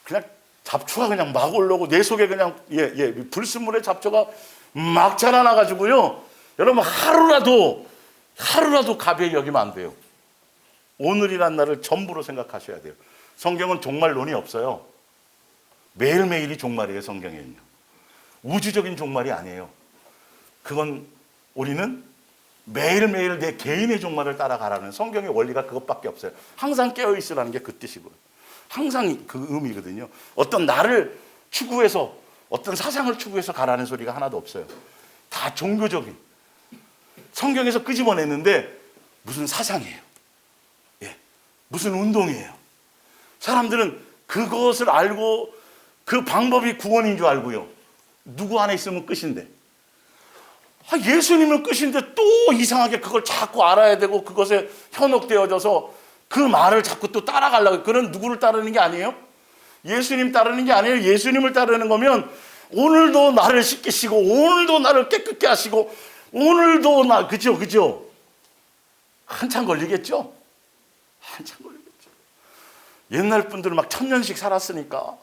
그냥 잡초가 그냥 막 올라오고 내 속에 그냥 불순물의 잡초가 막 자라나가지고요, 여러분 하루라도 가벼이 여기면 안 돼요. 오늘이란 날을 전부로 생각하셔야 돼요. 성경은 종말론이 없어요. 매일매일이 종말이에요. 성경에는요. 우주적인 종말이 아니에요. 그건 우리는 매일매일 내 개인의 종말을 따라가라는 성경의 원리가 그것밖에 없어요. 항상 깨어있으라는 게 그 뜻이고요. 항상 그 의미거든요. 어떤 나를 추구해서, 어떤 사상을 추구해서 가라는 소리가 하나도 없어요. 다 종교적인, 성경에서 끄집어냈는데 무슨 사상이에요. 무슨 운동이에요. 사람들은 그것을 알고 그 방법이 구원인 줄 알고요, 누구 안에 있으면 끝인데, 예수님은 끝인데 또 이상하게 그걸 자꾸 알아야 되고 그것에 현혹되어져서 그 말을 자꾸 또 따라가려고. 그런 누구를 따르는 게 아니에요? 예수님 따르는 게 아니에요. 예수님을 따르는 거면 오늘도 나를 씻기시고 오늘도 나를 깨끗게 하시고 오늘도 그죠? 한참 걸리겠죠? 한참 걸리겠죠. 옛날 분들은 막 1000년씩 살았으니까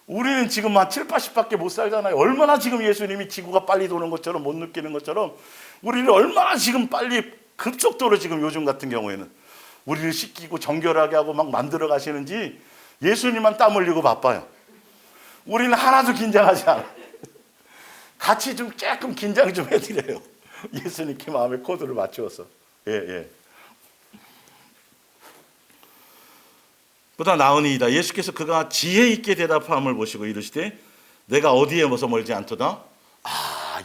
우리는 지금 한 7, 80밖에 못 살잖아요. 얼마나 지금 예수님이 지구가 빨리 도는 것처럼 못 느끼는 것처럼 우리를 얼마나 지금 빨리 급속도로 지금 요즘 같은 경우에는 우리를 씻기고 정결하게 하고 막 만들어 가시는지 예수님만 땀 흘리고 바빠요. 우리는 하나도 긴장하지 않아요. 같이 좀 조금 긴장 좀 해드려요. 예수님께 마음의 코드를 맞추어서. 보다 나으니이다. 예수께서 그가 지혜 있게 대답함을 보시고 이르시되 내가 어디에 모서 멀지 않도다.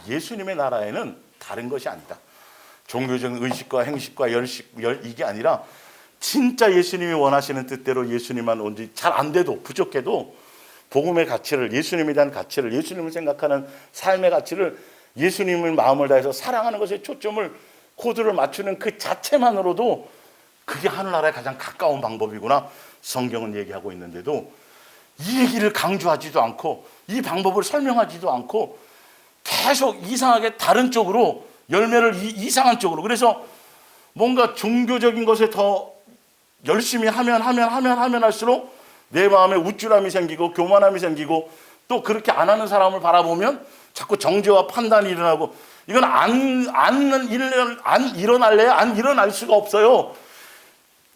예수님의 나라에는 다른 것이 아니다. 종교적인 의식과 행식과 이게 아니라 진짜 예수님이 원하시는 뜻대로 예수님만 온지 잘 안 돼도 부족해도 복음의 가치를, 예수님에 대한 가치를, 예수님을 생각하는 삶의 가치를, 예수님을 마음을 다해서 사랑하는 것에 초점을, 코드를 맞추는 그 자체만으로도 그게 하늘나라에 가장 가까운 방법이구나 성경은 얘기하고 있는데도 이 얘기를 강조하지도 않고 이 방법을 설명하지도 않고 계속 이상하게 다른 쪽으로 열매를 이상한 쪽으로, 그래서 뭔가 종교적인 것에 더 열심히 하면 할수록 내 마음에 우쭐함이 생기고 교만함이 생기고, 또 그렇게 안 하는 사람을 바라보면 자꾸 정죄와 판단이 일어나고, 이건 안 일어날래야 안 일어날 수가 없어요.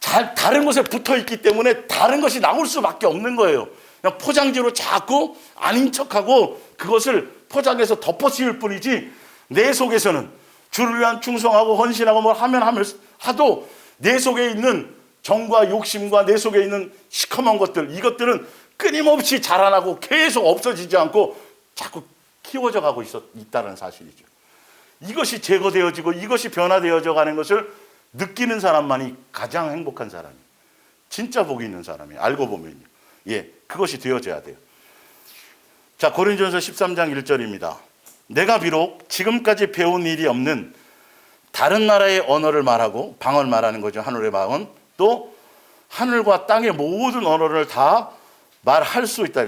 다른 것에 붙어 있기 때문에 다른 것이 나올 수밖에 없는 거예요. 그냥 포장지로 자꾸 아닌 척하고 그것을 포장해서 덮어씌울 뿐이지, 내 속에서는 주를 위한 충성하고 헌신하고 뭘 하도 내 속에 있는 정과 욕심과 내 속에 있는 시커먼 것들, 이것들은 끊임없이 자라나고 계속 없어지지 않고 자꾸 키워져 가고 있다는 사실이죠. 이것이 제거되어지고 이것이 변화되어져 가는 것을 느끼는 사람만이 가장 행복한 사람이에요. 진짜 복이 있는 사람이에요. 알고 보면요. 그것이 되어져야 돼요. 자, 고린도전서 13장 1절입니다. 내가 비록 지금까지 배운 일이 없는 다른 나라의 언어를 말하고, 방언 말하는 거죠. 하늘의 방언. 또 하늘과 땅의 모든 언어를 다 말할 수 있다.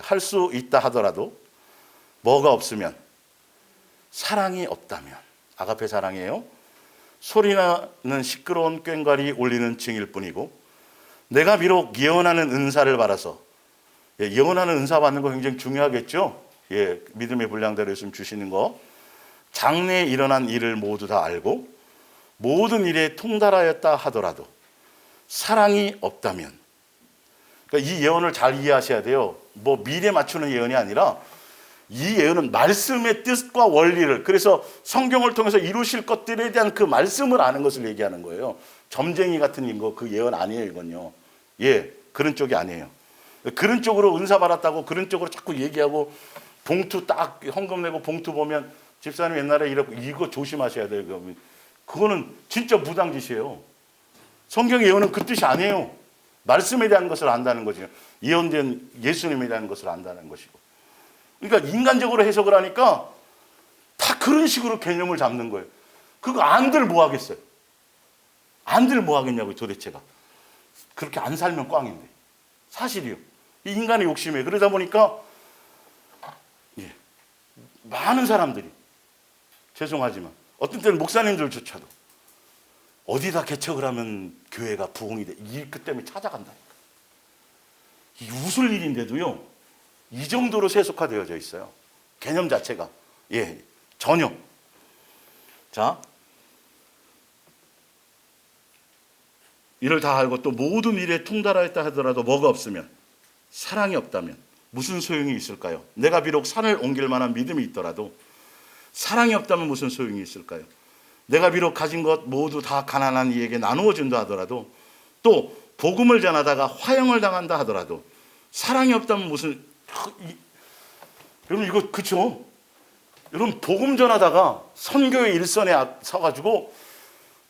할 수 있다 하더라도 뭐가 없으면, 사랑이 없다면, 아가페 사랑이에요. 소리나는 시끄러운 꽹과리 울리는 징일 뿐이고, 내가 비록 예언하는 은사를 받아서, 예언하는 은사 받는 거 굉장히 중요하겠죠. 믿음의 분량대로 예수님 주시는 거, 장래에 일어난 일을 모두 다 알고 모든 일에 통달하였다 하더라도 사랑이 없다면 그러니까 이 예언을 잘 이해하셔야 돼요. 뭐 미래 맞추는 예언이 아니라 이 예언은 말씀의 뜻과 원리를, 그래서 성경을 통해서 이루실 것들에 대한 그 말씀을 아는 것을 얘기하는 거예요. 점쟁이 같은 거 그 예언 아니에요, 이건요. 예, 그런 쪽이 아니에요. 그런 쪽으로 은사 받았다고 그런 쪽으로 자꾸 얘기하고 봉투 딱 헌금 내고 봉투 보면 집사님 옛날에 이러고, 이거 조심하셔야 돼요. 그거는 진짜 무당짓이에요. 성경 예언은 그 뜻이 아니에요. 말씀에 대한 것을 안다는 거죠. 예언된 예수님에 대한 것을 안다는 것이고. 그러니까 인간적으로 해석을 하니까 다 그런 식으로 개념을 잡는 거예요. 그거 안들 뭐 하겠어요? 안들 뭐 하겠냐고요, 도대체가. 그렇게 안 살면 꽝인데. 사실이요. 이 인간의 욕심이에요. 그러다 보니까 많은 사람들이, 죄송하지만 어떤 때는 목사님들조차도 어디다 개척을 하면 교회가 부흥이 돼, 그 때문에 찾아간다니까. 이 웃을 일인데도요, 이 정도로 세속화되어져 있어요. 개념 자체가. 예, 전혀. 자, 이를 다 알고 또 모든 일에 통달하였다 하더라도 뭐가 없으면, 사랑이 없다면 무슨 소용이 있을까요? 내가 비록 산을 옮길 만한 믿음이 있더라도 사랑이 없다면 무슨 소용이 있을까요? 내가 비록 가진 것 모두 다 가난한 이에게 나누어 준다 하더라도, 또 복음을 전하다가 화형을 당한다 하더라도 사랑이 없다면 무슨, 여러분 이거 그쵸? 여러분 복음 전하다가 선교의 일선에 서가지고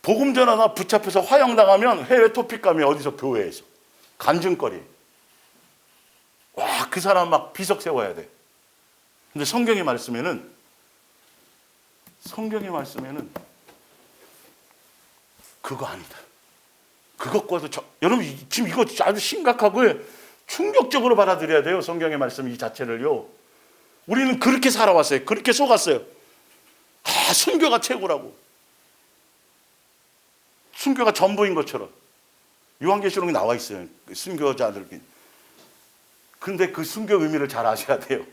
복음 전하다가 붙잡혀서 화형당하면 해외 토픽 가면 어디서, 교회에서 간증거리. 와, 그 사람 막 비석 세워야 돼. 근데 성경의 말씀에는 그거 아니다. 그것과도 여러분 지금 이거 아주 심각하고 충격적으로 받아들여야 돼요. 성경의 말씀 이 자체를요. 우리는 그렇게 살아왔어요. 그렇게 속았어요. 아, 순교가 최고라고. 순교가 전부인 것처럼. 요한계시록에 나와 있어요. 순교자들. 근데 그 순교 의미를 잘 아셔야 돼요.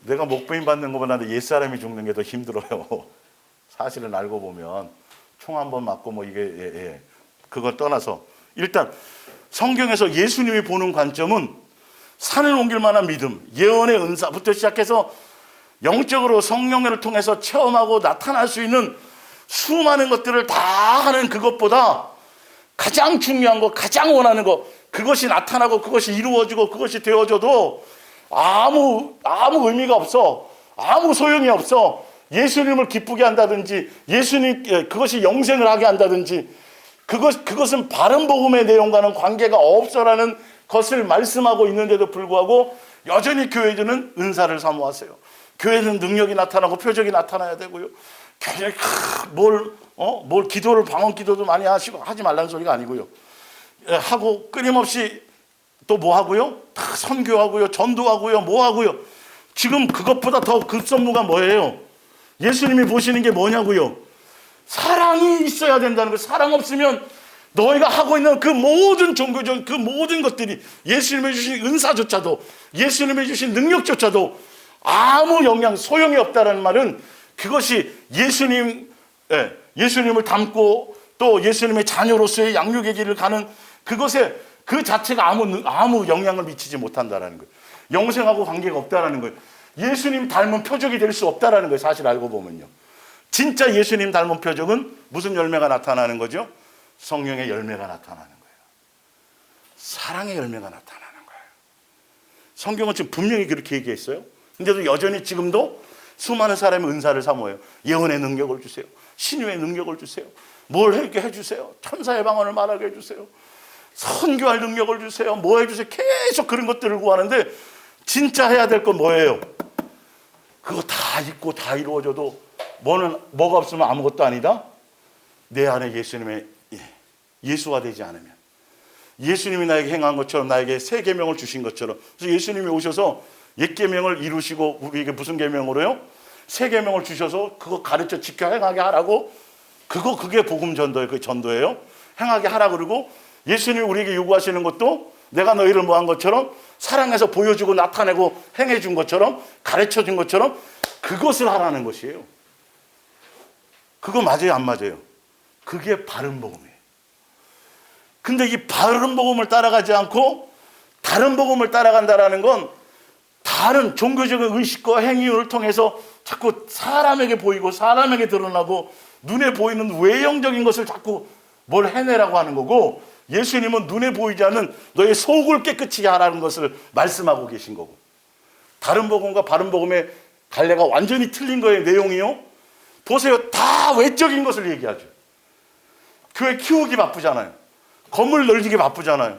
내가 목배임 받는 것보다 옛사람이 죽는 게 더 힘들어요. 사실은 알고 보면 총 한 번 맞고 뭐 이게 그걸 떠나서 일단 성경에서 예수님이 보는 관점은 산을 옮길 만한 믿음, 예언의 은사부터 시작해서 영적으로 성령을 통해서 체험하고 나타날 수 있는 수많은 것들을 다 하는 그것보다 가장 중요한 거, 가장 원하는 거, 그것이 나타나고 그것이 이루어지고 그것이 되어져도 아무 의미가 없어. 아무 소용이 없어. 예수님을 기쁘게 한다든지, 그것이 영생을 하게 한다든지, 그것은 바른 복음의 내용과는 관계가 없어라는 것을 말씀하고 있는데도 불구하고 여전히 교회들은 은사를 사모하세요. 교회는 능력이 나타나고 표적이 나타나야 되고요. 교회 뭘 기도를, 방언 기도도 많이 하시고, 하지 말라는 소리가 아니고요. 하고 끊임없이 또 뭐 하고요? 다 선교하고요, 전도하고요, 뭐 하고요. 지금 그것보다 더 급선무가 뭐예요? 예수님이 보시는 게 뭐냐고요? 사랑이 있어야 된다는 거예요. 사랑 없으면 너희가 하고 있는 그 모든 종교적 그 모든 것들이, 예수님이 주신 은사조차도, 예수님이 주신 능력조차도 아무 소용이 없다는 말은, 그것이 예수님을 닮고 또 예수님의 자녀로서의 양육의 길을 가는 그것에 그 자체가 아무 영향을 미치지 못한다는 거예요. 영생하고 관계가 없다는 거예요. 예수님 닮은 표적이 될 수 없다는 거예요. 사실 알고 보면요. 진짜 예수님 닮은 표적은 무슨 열매가 나타나는 거죠? 성령의 열매가 나타나는 거예요. 사랑의 열매가 나타나는 거예요. 성경은 지금 분명히 그렇게 얘기했어요. 근데도 여전히 지금도 수많은 사람이 은사를 사모해요. 예언의 능력을 주세요. 신유의 능력을 주세요. 뭘 해주세요. 천사의 방언을 말하게 해주세요. 선교할 능력을 주세요. 뭐 해주세요. 계속 그런 것들을 구하는데 진짜 해야 될 건 뭐예요? 그거 다 있고 다 이루어져도 뭐가 없으면 아무것도 아니다? 내 안에 예수가 되지 않으면, 예수님이 나에게 행한 것처럼, 나에게 새 계명을 주신 것처럼, 그래서 예수님이 오셔서 옛 계명을 이루시고 우리에게 무슨 계명으로요? 새 계명을 주셔서 그거 가르쳐 지켜 행하게 하라고. 그게 복음 전도예요. 그 전도예요. 행하게 하라 그러고, 예수님이 우리에게 요구하시는 것도 내가 너희를 뭐 한 것처럼, 사랑해서 보여주고 나타내고 행해 준 것처럼, 가르쳐 준 것처럼 그것을 하라는 것이에요. 그거 맞아요, 안 맞아요? 그게 바른 복음이에요. 근데 이 바른 복음을 따라가지 않고 다른 복음을 따라간다라는 건 다른 종교적인 의식과 행위를 통해서 자꾸 사람에게 보이고 사람에게 드러나고 눈에 보이는 외형적인 것을 자꾸 뭘 해내라고 하는 거고, 예수님은 눈에 보이지 않는 너의 속을 깨끗이 하라는 것을 말씀하고 계신 거고, 다른 복음과 바른 복음의 갈래가 완전히 틀린 거예요. 내용이요. 보세요. 다 외적인 것을 얘기하죠. 교회 키우기 바쁘잖아요. 건물 늘리기 바쁘잖아요.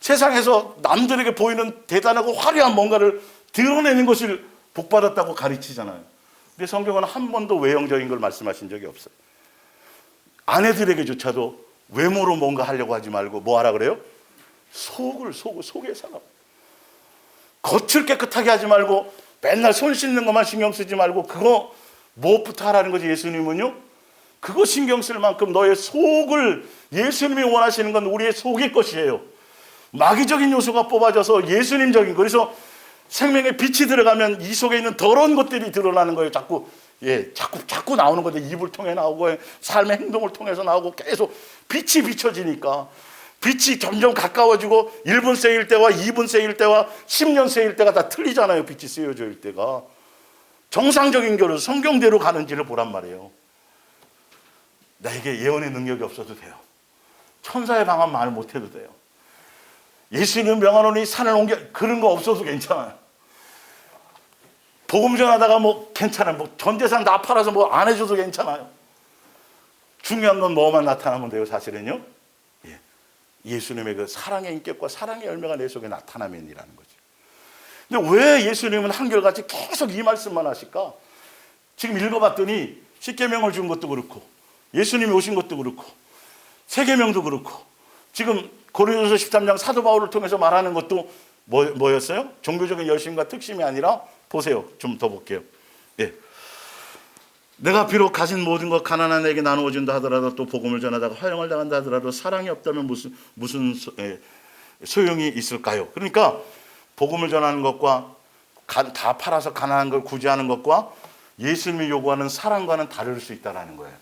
세상에서 남들에게 보이는 대단하고 화려한 뭔가를 드러내는 것을 복받았다고 가르치잖아요. 근데 성경은 한 번도 외형적인 걸 말씀하신 적이 없어요. 아내들에게조차도 외모로 뭔가 하려고 하지 말고 뭐 하라 그래요? 속에 살아. 겉을 깨끗하게 하지 말고 맨날 손 씻는 것만 신경 쓰지 말고 그거 무엇부터 하라는 거지. 예수님은요, 그거 신경 쓸 만큼 너의 속을, 예수님이 원하시는 건 우리의 속의 것이에요. 마귀적인 요소가 뽑아져서 예수님적인, 그래서 생명의 빛이 들어가면 이 속에 있는 더러운 것들이 드러나는 거예요. 자꾸 나오는 건데, 입을 통해 나오고 삶의 행동을 통해서 나오고 계속 빛이 비춰지니까 빛이 점점 가까워지고 1분 세일 때와 2분 세일 때와 10년 세일 때가 다 틀리잖아요. 빛이 쓰여져 있을 때가. 정상적인 교로 성경대로 가는지를 보란 말이에요. 나에게 예언의 능력이 없어도 돼요. 천사의 방언 말 못해도 돼요. 예수님 명하노니 산을 옮겨, 그런 거 없어도 괜찮아요. 복음 전하다가 뭐 괜찮아요. 뭐 전 재산 다 팔아서 뭐 안 해줘도 괜찮아요. 중요한 건 뭐만 나타나면 돼요. 사실은요, 예수님의 그 사랑의 인격과 사랑의 열매가 내 속에 나타나면이라는 거죠. 근데 왜 예수님은 한결같이 계속 이 말씀만 하실까? 지금 읽어봤더니 십계명을 준 것도 그렇고, 예수님이 오신 것도 그렇고, 세계명도 그렇고, 지금 고린도서 13장 사도 바울을 통해서 말하는 것도 뭐였어요? 종교적인 열심과 특심이 아니라, 보세요. 좀 더 볼게요. 내가 비록 가진 모든 것 가난한 에게 나누어준다 하더라도, 또 복음을 전하다가 화형을 당한다 하더라도 사랑이 없다면 무슨 소용이 있을까요? 그러니까 복음을 전하는 것과 다 팔아서 가난한 걸 구제하는 것과 예수님이 요구하는 사랑과는 다를 수 있다는 거예요.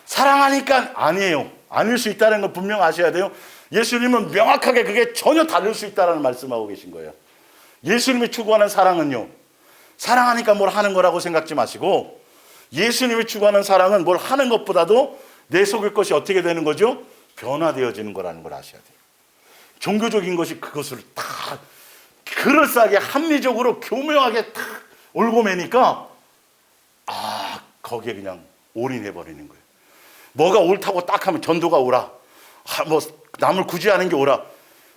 사랑하니까 아니에요. 아닐 수 있다는 걸 분명 아셔야 돼요. 예수님은 명확하게 그게 전혀 다를 수 있다는 말씀하고 계신 거예요. 예수님이 추구하는 사랑은요, 사랑하니까 뭘 하는 거라고 생각지 마시고, 예수님이 추구하는 사랑은 뭘 하는 것보다도 내 속의 것이 어떻게 되는 거죠? 변화되어지는 거라는 걸 아셔야 돼요. 종교적인 것이 그것을 다 그럴싸하게 합리적으로 교묘하게 다 올고매니까 거기에 그냥 올인해버리는 거예요. 뭐가 옳다고 딱 하면 전도가 옳아, 뭐 남을 구제하는 게 옳아,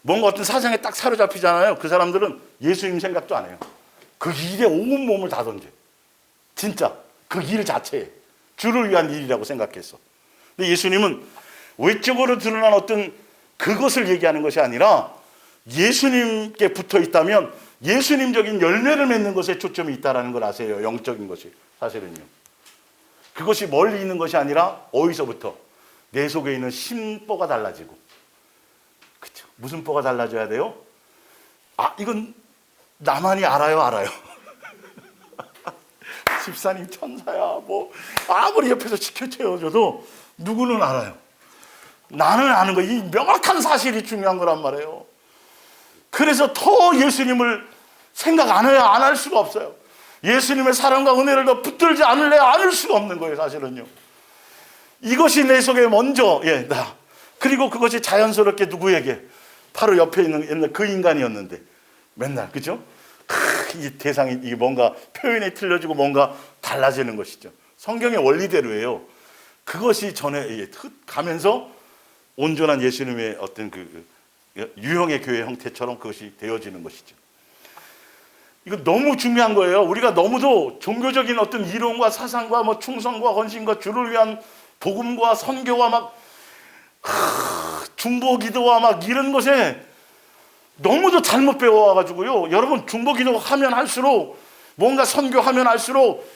뭔가 어떤 사상에 딱 사로잡히잖아요. 그 사람들은 예수님 생각도 안 해요. 그 일에 온 몸을 다 던져. 진짜 그 일 자체에 주를 위한 일이라고 생각했어. 근데 예수님은 외적으로 드러난 어떤 그것을 얘기하는 것이 아니라, 예수님께 붙어 있다면 예수님적인 열매를 맺는 것에 초점이 있다는 걸 아세요. 영적인 것이 사실은요. 그것이 멀리 있는 것이 아니라 어디서부터? 내 속에 있는 심보가 달라지고. 그렇죠? 무슨 뽀가 달라져야 돼요? 이건 나만이 알아요. 집사님 천사야, 뭐 아무리 옆에서 지켜채워줘도 누구는 알아요. 나는 아는 거, 이 명확한 사실이 중요한 거란 말이에요. 그래서 더 예수님을 생각 안 해야 안 할 수가 없어요. 예수님의 사랑과 은혜를 더 붙들지 않을래야 안을 수가 없는 거예요. 사실은요. 이것이 내 속에 먼저 나. 그리고 그것이 자연스럽게 누구에게? 바로 옆에 있는 옛날 그 인간이었는데 맨날, 그죠? 이 대상이 이게 뭔가 표현이 틀려지고 뭔가 달라지는 것이죠. 성경의 원리대로예요. 그것이 전에 가면서 온전한 예수님의 어떤 그 유형의 교회 형태처럼 그것이 되어지는 것이죠. 이거 너무 중요한 거예요. 우리가 너무도 종교적인 어떤 이론과 사상과 뭐 충성과 헌신과 주를 위한 복음과 선교와 막 중보기도와 막 이런 것에 너무도 잘못 배워와가지고요. 여러분, 중보기도 하면 할수록, 뭔가 선교하면 할수록,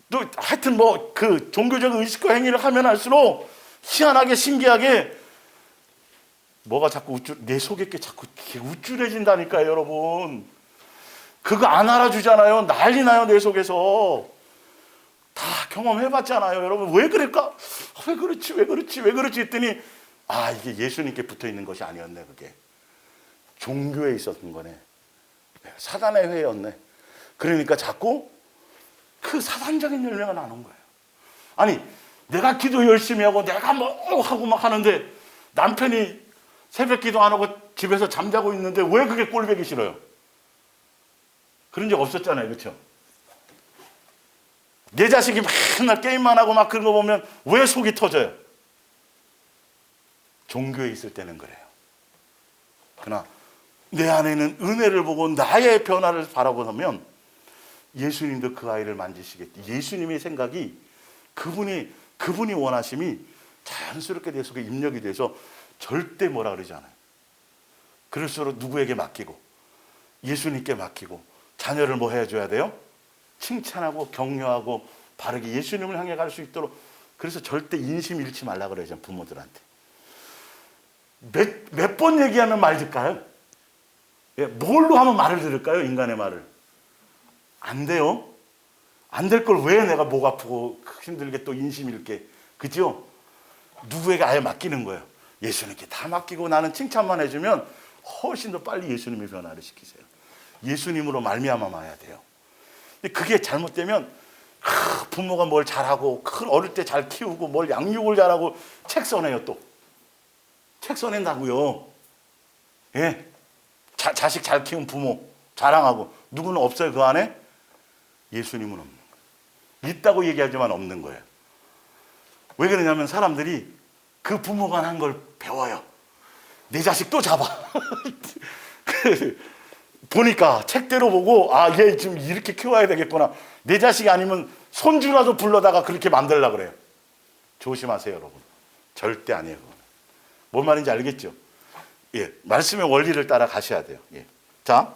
또 하여튼 뭐 그 종교적 의식과 행위를 하면 할수록 희한하게 신기하게 뭐가 자꾸 내 속에 게 자꾸 우쭐해진다니까요, 여러분. 그거 안 알아주잖아요. 난리 나요, 내 속에서. 다 경험해봤잖아요, 여러분. 왜 그럴까? 왜 그렇지 했더니 아, 이게 예수님께 붙어 있는 것이 아니었네. 그게 종교에 있었던 거네. 사단의 회였네. 그러니까 자꾸 그 사단적인 열매가 나는 거예요. 아니, 내가 기도 열심히 하고 내가 뭐 하고 막 하는데 남편이 새벽 기도 안 하고 집에서 잠자고 있는데 왜 그게 꼴보기 싫어요? 그런 적 없었잖아요. 그렇죠? 내 자식이 맨날 게임만 하고 막 그런 거 보면 왜 속이 터져요? 종교에 있을 때는 그래요. 그러나 내 안에는 은혜를 보고 나의 변화를 바라보면 예수님도 그 아이를 만지시겠지. 예수님의 생각이 그분이 원하심이 자연스럽게 내 속에 입력이 돼서 절대 뭐라 그러지 않아요. 그럴수록 누구에게 맡기고 예수님께 맡기고 자녀를 뭐 해줘야 돼요? 칭찬하고 격려하고 바르게 예수님을 향해 갈 수 있도록. 그래서 절대 인심 잃지 말라 그래요. 부모들한테 몇 번 얘기하면 말 듣까요? 예, 뭘로 하면 말을 들을까요? 인간의 말을 안 돼요. 안 될 걸 왜 내가 목 아프고 힘들게 또 인심 잃게. 그죠? 누구에게 아예 맡기는 거예요. 예수님께 다 맡기고 나는 칭찬만 해주면 훨씬 더 빨리 예수님의 변화를 시키세요. 예수님으로 말미암아 와야 돼요. 근데 그게 잘못되면 부모가 뭘 잘하고 어릴 때 잘 키우고 뭘 양육을 잘하고 책 써내요. 또 책 써낸다고요. 예, 자식 잘 키운 부모 자랑하고. 누구는 없어요 그 안에? 예수님은 없는 거예요. 있다고 얘기하지만 없는 거예요. 왜 그러냐면 사람들이 그 부모가 한 걸 배워요. 내 자식 또 잡아. 보니까 책대로 보고 아, 얘 지금 이렇게 키워야 되겠구나. 내 자식이 아니면 손주라도 불러다가 그렇게 만들려고 그래요. 조심하세요 여러분. 절대 아니에요. 그건. 뭔 말인지 알겠죠? 예, 말씀의 원리를 따라 가셔야 돼요. 예. 자,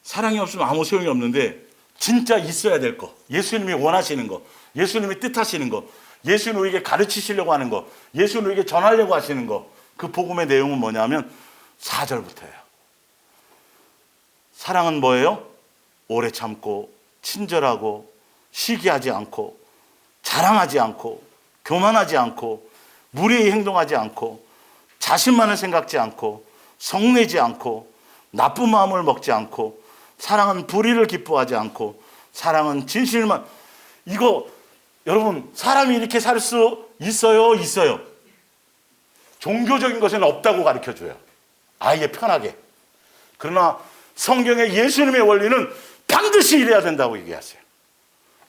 사랑이 없으면 아무 소용이 없는데 진짜 있어야 될 거, 예수님이 원하시는 거, 예수님이 뜻하시는 거, 예수님 우리에게 가르치시려고 하는 거, 예수님 우리에게 전하려고 하시는 거, 그 복음의 내용은 뭐냐면 4절부터예요. 사랑은 뭐예요? 오래 참고 친절하고 시기하지 않고 자랑하지 않고 교만하지 않고 무례히 행동하지 않고 자신만을 생각지 않고 성내지 않고 나쁜 마음을 먹지 않고 사랑은 불의를 기뻐하지 않고 사랑은 진실만. 이거 여러분 사람이 이렇게 살 수 있어요? 있어요. 종교적인 것에는 없다고 가르쳐줘요. 아예 편하게. 그러나 성경의 예수님의 원리는 반드시 이래야 된다고 얘기하세요.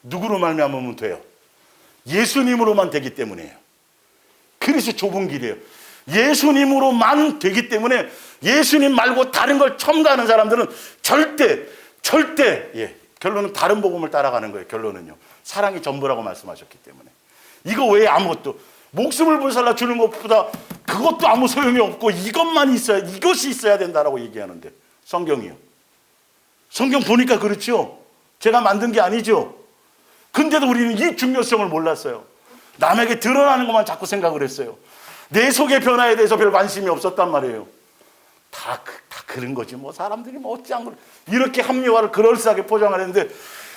누구로 말미암으면 돼요? 예수님으로만 되기 때문이에요. 그래서 좁은 길이에요. 예수님으로만 되기 때문에 예수님 말고 다른 걸 첨가하는 사람들은 절대 예, 결론은 다른 복음을 따라가는 거예요. 결론은요. 사랑이 전부라고 말씀하셨기 때문에. 이거 외에 아무것도 목숨을 불살라 주는 것보다 그것도 아무 소용이 없고 이것이 있어야 된다라고 얘기하는데 성경이요. 성경 보니까 그렇죠. 제가 만든 게 아니죠. 근데도 우리는 이 중요성을 몰랐어요. 남에게 드러나는 것만 자꾸 생각을 했어요. 내 속의 변화에 대해서 별 관심이 없었단 말이에요. 다 그런 거지. 뭐 사람들이 뭐 어찌한 걸 이렇게 합리화를 그럴싸하게 포장을 했는데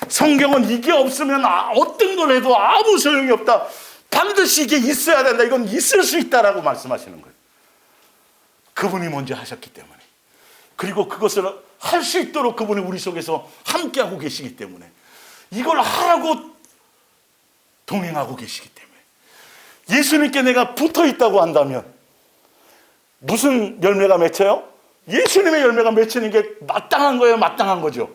성경은 이게 없으면 어떤 걸 해도 아무 소용이 없다. 반드시 이게 있어야 된다. 이건 있을 수 있다라고 말씀하시는 거예요. 그분이 먼저 하셨기 때문에. 그리고 그것을 할 수 있도록 그분이 우리 속에서 함께하고 계시기 때문에. 이걸 하라고 동행하고 계시기 때문에. 예수님께 내가 붙어 있다고 한다면 무슨 열매가 맺혀요? 예수님의 열매가 맺히는 게 마땅한 거예요? 마땅한 거죠?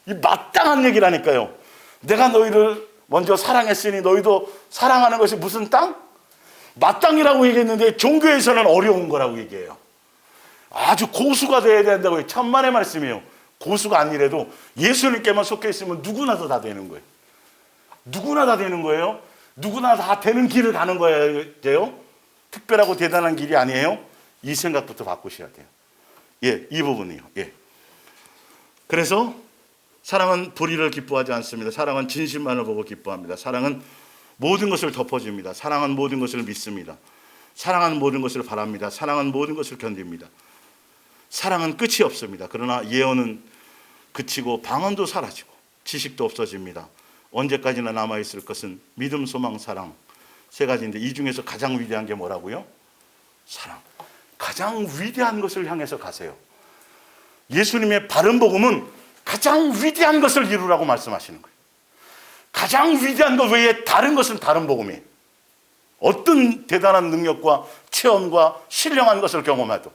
이 마땅한 얘기라니까요. 내가 너희를 먼저 사랑했으니 너희도 사랑하는 것이 무슨 땅? 마땅이라고 얘기했는데 종교에서는 어려운 거라고 얘기해요. 아주 고수가 돼야 된다고 해요. 천만의 말씀이에요. 고수가 아니래도 예수님께만 속해 있으면 누구나 다 되는 거예요. 누구나 다 되는 거예요. 누구나 다 되는 길을 가는 거예요. 특별하고 대단한 길이 아니에요. 이 생각부터 바꾸셔야 돼요. 예, 이 부분이요. 예. 그래서 사랑은 불의를 기뻐하지 않습니다. 사랑은 진실만을 보고 기뻐합니다. 사랑은 모든 것을 덮어줍니다. 사랑은 모든 것을 믿습니다. 사랑은 모든 것을 바랍니다. 사랑은 모든 것을 견딥니다. 사랑은 끝이 없습니다. 그러나 예언은 그치고 방언도 사라지고 지식도 없어집니다. 언제까지나 남아있을 것은 믿음, 소망, 사랑 세 가지인데 이 중에서 가장 위대한 게 뭐라고요? 사랑. 가장 위대한 것을 향해서 가세요. 예수님의 바른 복음은 가장 위대한 것을 이루라고 말씀하시는 거예요. 가장 위대한 것 외에 다른 것은 다른 복음이에요. 어떤 대단한 능력과 체험과 신령한 것을 경험해도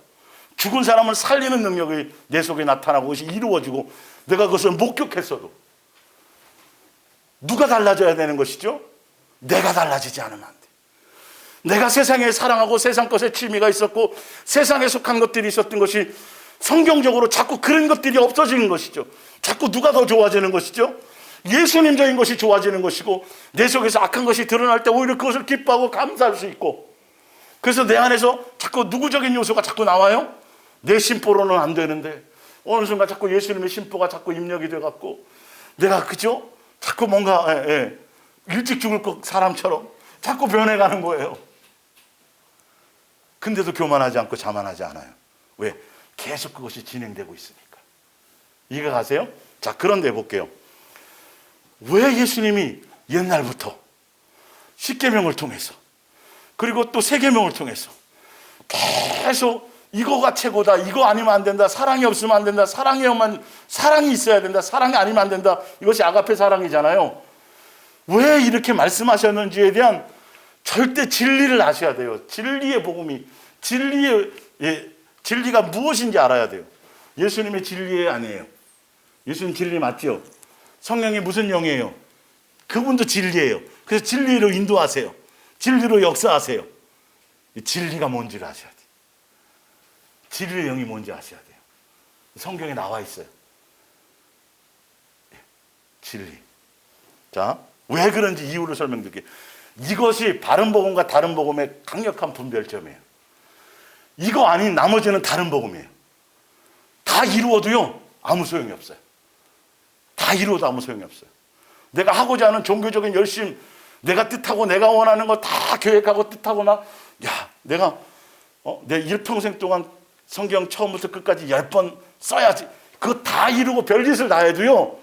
죽은 사람을 살리는 능력이 내 속에 나타나고 그것이 이루어지고 내가 그것을 목격했어도 누가 달라져야 되는 것이죠? 내가 달라지지 않으면 안 돼. 내가 세상에 사랑하고 세상 것에 취미가 있었고 세상에 속한 것들이 있었던 것이 성경적으로 자꾸 그런 것들이 없어지는 것이죠. 자꾸 누가 더 좋아지는 것이죠? 예수님적인 것이 좋아지는 것이고 내 속에서 악한 것이 드러날 때 오히려 그것을 기뻐하고 감사할 수 있고 그래서 내 안에서 자꾸 누구적인 요소가 자꾸 나와요. 내 심보로는 안 되는데 어느 순간 자꾸 예수님의 심보가 자꾸 입력이 돼갖고 내가 그죠? 자꾸 뭔가 일찍 죽을 것 사람처럼 자꾸 변해가는 거예요. 근데도 교만하지 않고 자만하지 않아요. 왜? 계속 그것이 진행되고 있으니까. 이해가 가세요? 자, 그런데 볼게요. 왜 예수님이 옛날부터 십계명을 통해서 그리고 또 세계명을 통해서 계속 이거가 최고다, 이거 아니면 안 된다, 사랑이 없으면 안 된다, 사랑이 있어야 된다, 사랑이 아니면 안 된다, 이것이 아가페 사랑이잖아요. 왜 이렇게 말씀하셨는지에 대한 절대 진리를 아셔야 돼요. 진리의 복음이 진리가 무엇인지 알아야 돼요. 예수님의 진리 아니에요. 예수님 진리 맞죠? 성령이 무슨 영이에요? 그분도 진리예요. 그래서 진리로 인도하세요. 진리로 역사하세요. 진리가 뭔지를 아셔야 돼요. 진리의 영이 뭔지 아셔야 돼요. 성경에 나와 있어요. 진리. 자, 왜 그런지 이유를 설명드릴게요. 이것이 바른 복음과 다른 복음의 강력한 분별점이에요. 이거 아닌 나머지는 다른 복음이에요. 다 이루어도요 아무 소용이 없어요. 다 이루어도 아무 소용이 없어요. 내가 하고자 하는 종교적인 열심, 내가 뜻하고 내가 원하는 거 다 계획하고 뜻하고 내가 내 일평생 동안 성경 처음부터 끝까지 10번 써야지. 그거 다 이루고 별짓을 다 해도요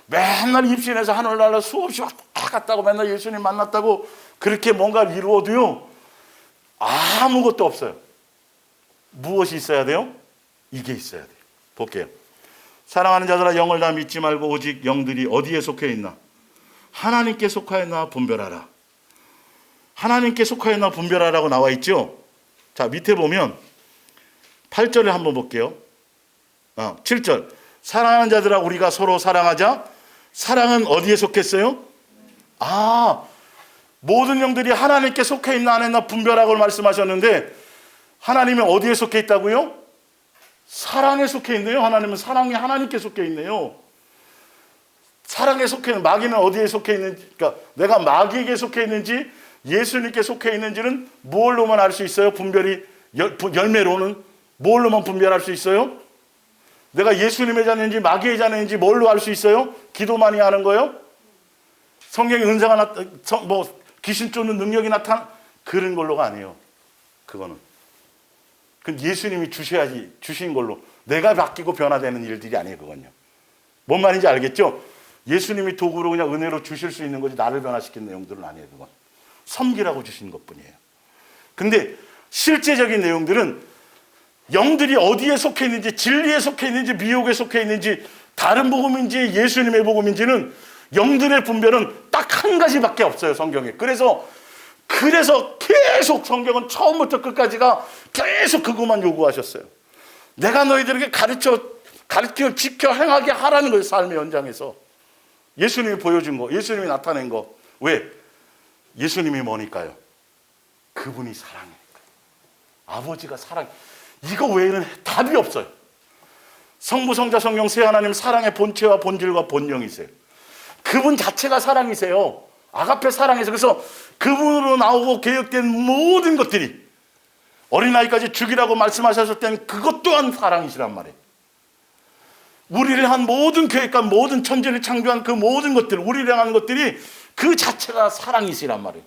맨날 입신해서 하늘나라 수없이 왔다 갔다 하고 맨날 예수님 만났다고 그렇게 뭔가를 이루어도요 아무것도 없어요. 무엇이 있어야 돼요? 이게 있어야 돼요. 볼게요. 사랑하는 자들아, 영을 다 믿지 말고 오직 영들이 어디에 속해 있나? 하나님께 속하였나 분별하라. 하나님께 속하였나 분별하라고 나와 있죠. 자, 밑에 보면 8절에 한번 볼게요. 7절. 사랑하는 자들아, 우리가 서로 사랑하자. 사랑은 어디에 속했어요? 모든 영들이 하나님께 속해 있나 안 했나 분별하고 말씀하셨는데 하나님은 어디에 속해 있다고요? 사랑에 속해 있네요. 하나님은 사랑이 하나님께 속해 있네요. 사랑에 속해 있는, 마귀는 어디에 속해 있는지, 그러니까 내가 마귀에게 속해 있는지 예수님께 속해 있는지는 뭘로만 알 수 있어요? 분별이 열매로는 뭘로만 분별할 수 있어요? 내가 예수님의 자녀인지 마귀의 자녀인지 뭘로 알 수 있어요? 기도 많이 하는 거요? 성경에 은사가 귀신 쫓는 능력이 나타나 그런 걸로가 아니에요. 그거는 그건 예수님이 주셔야지 주신 걸로 내가 바뀌고 변화되는 일들이 아니에요. 그건요. 뭔 말인지 알겠죠? 예수님이 도구로 그냥 은혜로 주실 수 있는 거지 나를 변화시킨 내용들은 아니에요. 그건 섬기라고 주신 것뿐이에요. 근데 실제적인 내용들은 영들이 어디에 속해 있는지, 진리에 속해 있는지, 미혹에 속해 있는지, 다른 복음인지 예수님의 복음인지는 영들의 분별은 딱 한 가지밖에 없어요. 성경에. 그래서 계속 성경은 처음부터 끝까지가 계속 그것만 요구하셨어요. 내가 너희들에게 가르쳐 지켜 행하게 하라는 거예요. 삶의 현장에서 예수님이 보여준 거, 예수님이 나타낸 거. 왜? 예수님이 뭐니까요? 그분이 사랑이니까. 아버지가 사랑. 이거 외에는 답이 없어요. 성부, 성자, 성령 세 하나님 사랑의 본체와 본질과 본령이세요. 그분 자체가 사랑이세요. 아가페 사랑이세요. 그래서 그분으로 나오고 계획된 모든 것들이 어린아이까지 죽이라고 말씀하셨을 때는 그것 또한 사랑이시란 말이에요. 우리를 한 모든 계획과 모든 천지를 창조한 그 모든 것들, 우리를 향한 것들이 그 자체가 사랑이시란 말이에요.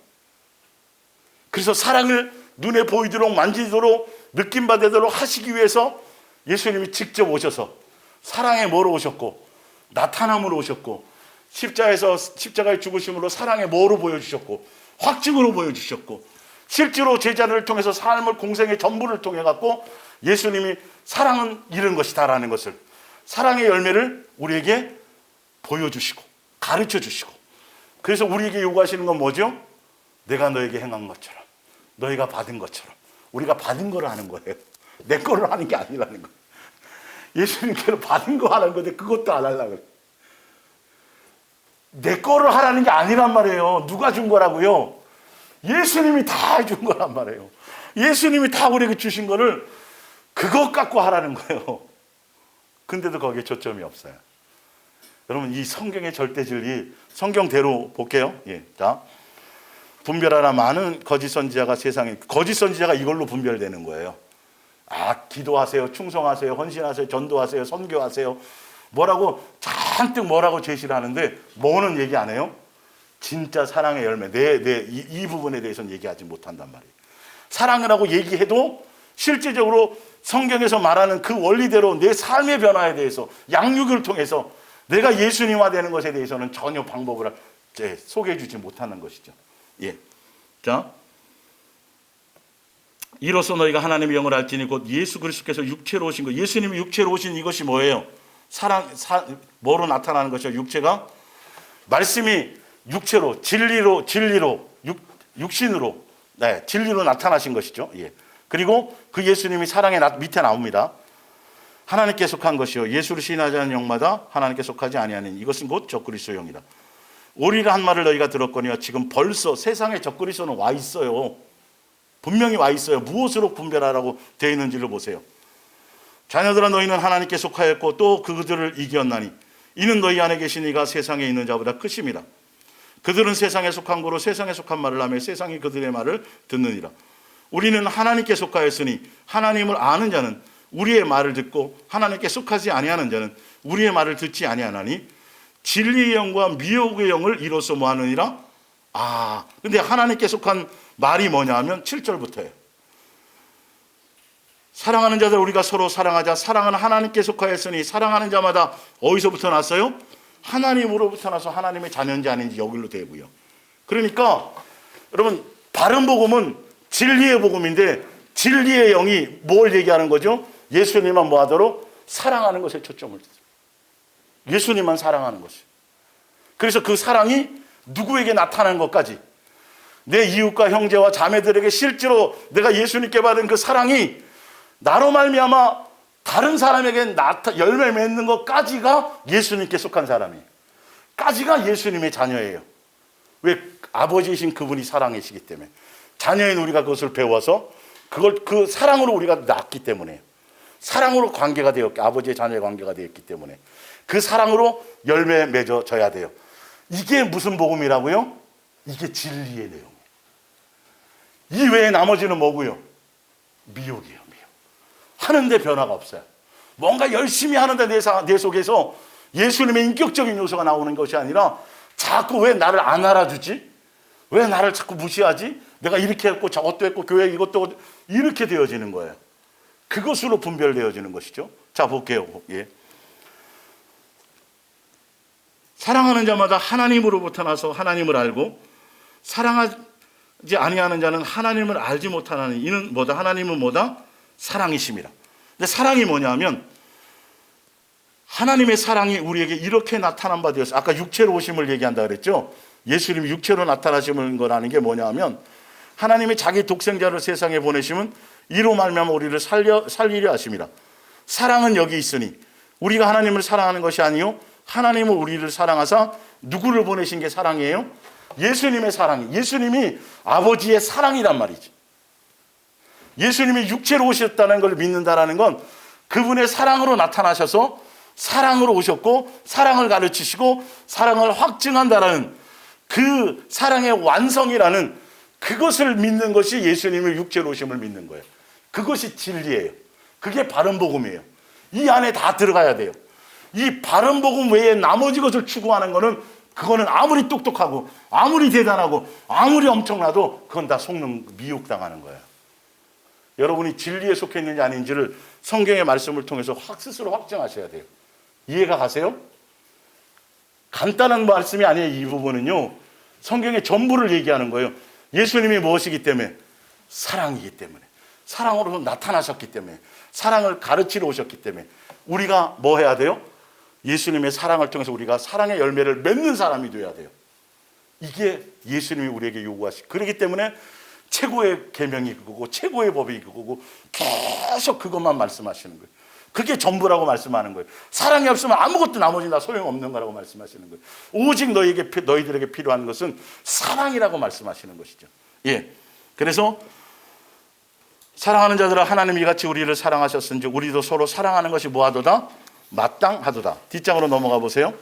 그래서 사랑을 눈에 보이도록 만지도록 느낌받도록 하시기 위해서 예수님이 직접 오셔서 사랑에 뭐로 오셨고 나타남으로 오셨고 십자가의 죽으심으로 사랑의 뭐로 보여주셨고 확증으로 보여주셨고 실제로 제자들을 통해서 삶을 공생의 전부를 통해 갖고 예수님이 사랑은 이런 것이다라는 것을 사랑의 열매를 우리에게 보여주시고 가르쳐 주시고 그래서 우리에게 요구하시는 건 뭐죠? 내가 너에게 행한 것처럼 너희가 받은 것처럼 우리가 받은 걸 하는 거예요. 내 거를 하는 게 아니라는 거예요. 예수님께서 받은 거 하는 건데 그것도 안 하려고 그래요. 내 거를 하라는 게 아니란 말이에요. 누가 준 거라고요? 예수님이 다 해준 거란 말이에요. 예수님이 다 우리에게 주신 거를 그것 갖고 하라는 거예요. 근데도 거기에 초점이 없어요. 여러분 이 성경의 절대 진리 성경대로 볼게요. 예, 자 분별하라 많은 거짓 선지자가 세상에 거짓 선지자가 이걸로 분별되는 거예요. 아 기도하세요, 충성하세요, 헌신하세요, 전도하세요, 선교하세요. 뭐라고 잔뜩 뭐라고 제시를 하는데 뭐는 얘기 안 해요? 진짜 사랑의 열매 이 부분에 대해서는 얘기하지 못한단 말이에요. 사랑이라고 얘기해도 실제적으로 성경에서 말하는 그 원리대로 내 삶의 변화에 대해서 양육을 통해서 내가 예수님화 되는 것에 대해서는 전혀 방법을 소개해 주지 못하는 것이죠. 예. 자, 이로써 너희가 하나님의 영을 알지니 곧 예수 그리스도께서 육체로 오신 것. 예수님이 육체로 오신 이것이 뭐예요? 뭐로 나타나는 것이요? 육체가 말씀이 육체로 진리로 육신으로 진리로 나타나신 것이죠. 예. 그리고 그 예수님이 사랑의 밑에 나옵니다. 하나님께 속한 것이요 예수를 시인하지 않는 영마다 하나님께 속하지 아니하는 이것은 곧 적그리스도 영이라. 오리라 한 말을 너희가 들었거니와 지금 벌써 세상에 적그리스도는 와 있어요. 분명히 와 있어요. 무엇으로 분별하라고 되어 있는지를 보세요. 자녀들아 너희는 하나님께 속하였고 또 그들을 이겼나니 이는 너희 안에 계신 이가 세상에 있는 자보다 크심이라. 그들은 세상에 속한 거로 세상에 속한 말을 하며 세상이 그들의 말을 듣느니라. 우리는 하나님께 속하였으니 하나님을 아는 자는 우리의 말을 듣고 하나님께 속하지 아니하는 자는 우리의 말을 듣지 아니하나니 진리의 영과 미혹의 영을 이로써 뭐하느니라. 근데 하나님께 속한 말이 뭐냐 하면 7절부터예요. 사랑하는 자들 우리가 서로 사랑하자. 사랑은 하나님께 속하였으니 사랑하는 자마다 어디서부터 났어요? 하나님으로부터 나서 하나님의 자녀인지 아닌지 여기로 되고요. 그러니까 여러분 바른 복음은 진리의 복음인데 진리의 영이 뭘 얘기하는 거죠? 예수님만 뭐하도록 사랑하는 것에 초점을 두죠. 예수님만 사랑하는 것이. 그래서 그 사랑이 누구에게 나타나는 것까지 내 이웃과 형제와 자매들에게 실제로 내가 예수님께 받은 그 사랑이 나로 말미암아 다른 사람에게 열매 맺는 것까지가 예수님께 속한 사람이에요. 까지가 예수님의 자녀예요. 왜? 아버지이신 그분이 사랑이시기 때문에. 자녀인 우리가 그것을 배워서 그 사랑으로 우리가 낳았기 때문에 사랑으로 관계가 되었기 아버지의 자녀의 관계가 되었기 때문에 그 사랑으로 열매 맺어져야 돼요. 이게 무슨 복음이라고요? 이게 진리의 내용이에요. 이 외에 나머지는 뭐고요? 미혹이에요. 미혹. 하는데 변화가 없어요. 뭔가 열심히 하는데 내 속에서 예수님의 인격적인 요소가 나오는 것이 아니라 자꾸 왜 나를 안 알아주지? 왜 나를 자꾸 무시하지? 내가 이렇게 했고 저것도 했고 교회 이것도 이렇게 되어지는 거예요. 그것으로 분별되어지는 것이죠. 자 볼게요. 예. 사랑하는 자마다 하나님으로부터 나서 하나님을 알고 사랑하지 아니하는 자는 하나님을 알지 못하나니 이는 뭐다? 하나님은 뭐다? 사랑이심이라. 근데 사랑이 뭐냐면 하나님의 사랑이 우리에게 이렇게 나타난 바 되었어요. 아까 육체로 오심을 얘기한다 그랬죠. 예수님이 육체로 나타나시는 거라는 게 뭐냐면 하나님이 자기 독생자를 세상에 보내시면 이로 말미암아 우리를 살리려 하심이라. 사랑은 여기 있으니 우리가 하나님을 사랑하는 것이 아니요 하나님은 우리를 사랑하사 누구를 보내신 게 사랑이에요? 예수님의 사랑이. 예수님이 아버지의 사랑이란 말이지. 예수님이 육체로 오셨다는 걸 믿는다라는 건 그분의 사랑으로 나타나셔서 사랑으로 오셨고 사랑을 가르치시고 사랑을 확증한다라는 그 사랑의 완성이라는 그것을 믿는 것이 예수님의 육체로 오심을 믿는 거예요. 그것이 진리예요. 그게 바른 복음이에요. 이 안에 다 들어가야 돼요. 이 바른 복음 외에 나머지 것을 추구하는 거는 그거는 아무리 똑똑하고 아무리 대단하고 아무리 엄청나도 그건 다 속는 미혹당하는 거예요. 여러분이 진리에 속해 있는지 아닌지를 성경의 말씀을 통해서 스스로 확증하셔야 돼요. 이해가 가세요? 간단한 말씀이 아니에요. 이 부분은요, 성경의 전부를 얘기하는 거예요. 예수님이 무엇이기 때문에? 사랑이기 때문에, 사랑으로 나타나셨기 때문에, 사랑을 가르치러 오셨기 때문에 우리가 뭐 해야 돼요? 예수님의 사랑을 통해서 우리가 사랑의 열매를 맺는 사람이 되어야 돼요. 이게 예수님이 우리에게 요구하시. 그렇기 때문에 최고의 계명이 그거고 최고의 법이 그거고 계속 그것만 말씀하시는 거예요. 그게 전부라고 말씀하는 거예요. 사랑이 없으면 아무것도 나머지 다 소용없는 거라고 말씀하시는 거예요. 오직 너희들에게 필요한 것은 사랑이라고 말씀하시는 것이죠. 예. 그래서 사랑하는 자들아, 하나님이 이같이 우리를 사랑하셨은지 우리도 서로 사랑하는 것이 뭐하도다? 마땅하도다. 뒷장으로 넘어가 보세요.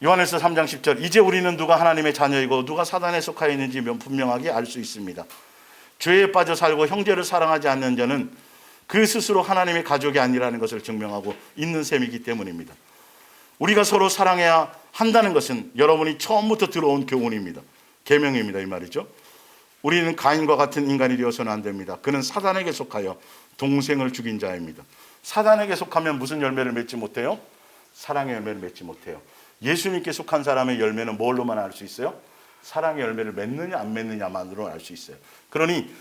요한일서 3장 10절. 이제 우리는 누가 하나님의 자녀이고 누가 사단에 속하여 있는지 분명하게 알 수 있습니다. 죄에 빠져 살고 형제를 사랑하지 않는 자는 그 스스로 하나님의 가족이 아니라는 것을 증명하고 있는 셈이기 때문입니다. 우리가 서로 사랑해야 한다는 것은 여러분이 처음부터 들어온 교훈입니다. 계명입니다. 이 말이죠. 우리는 가인과 같은 인간이 되어서는 안 됩니다. 그는 사단에게 속하여 동생을 죽인 자입니다. 사단에게 속하면 무슨 열매를 맺지 못해요? 사랑의 열매를 맺지 못해요. 예수님께 속한 사람의 열매는 뭘로만 알 수 있어요? 사랑의 열매를 맺느냐 안 맺느냐만으로 알 수 있어요. 그러니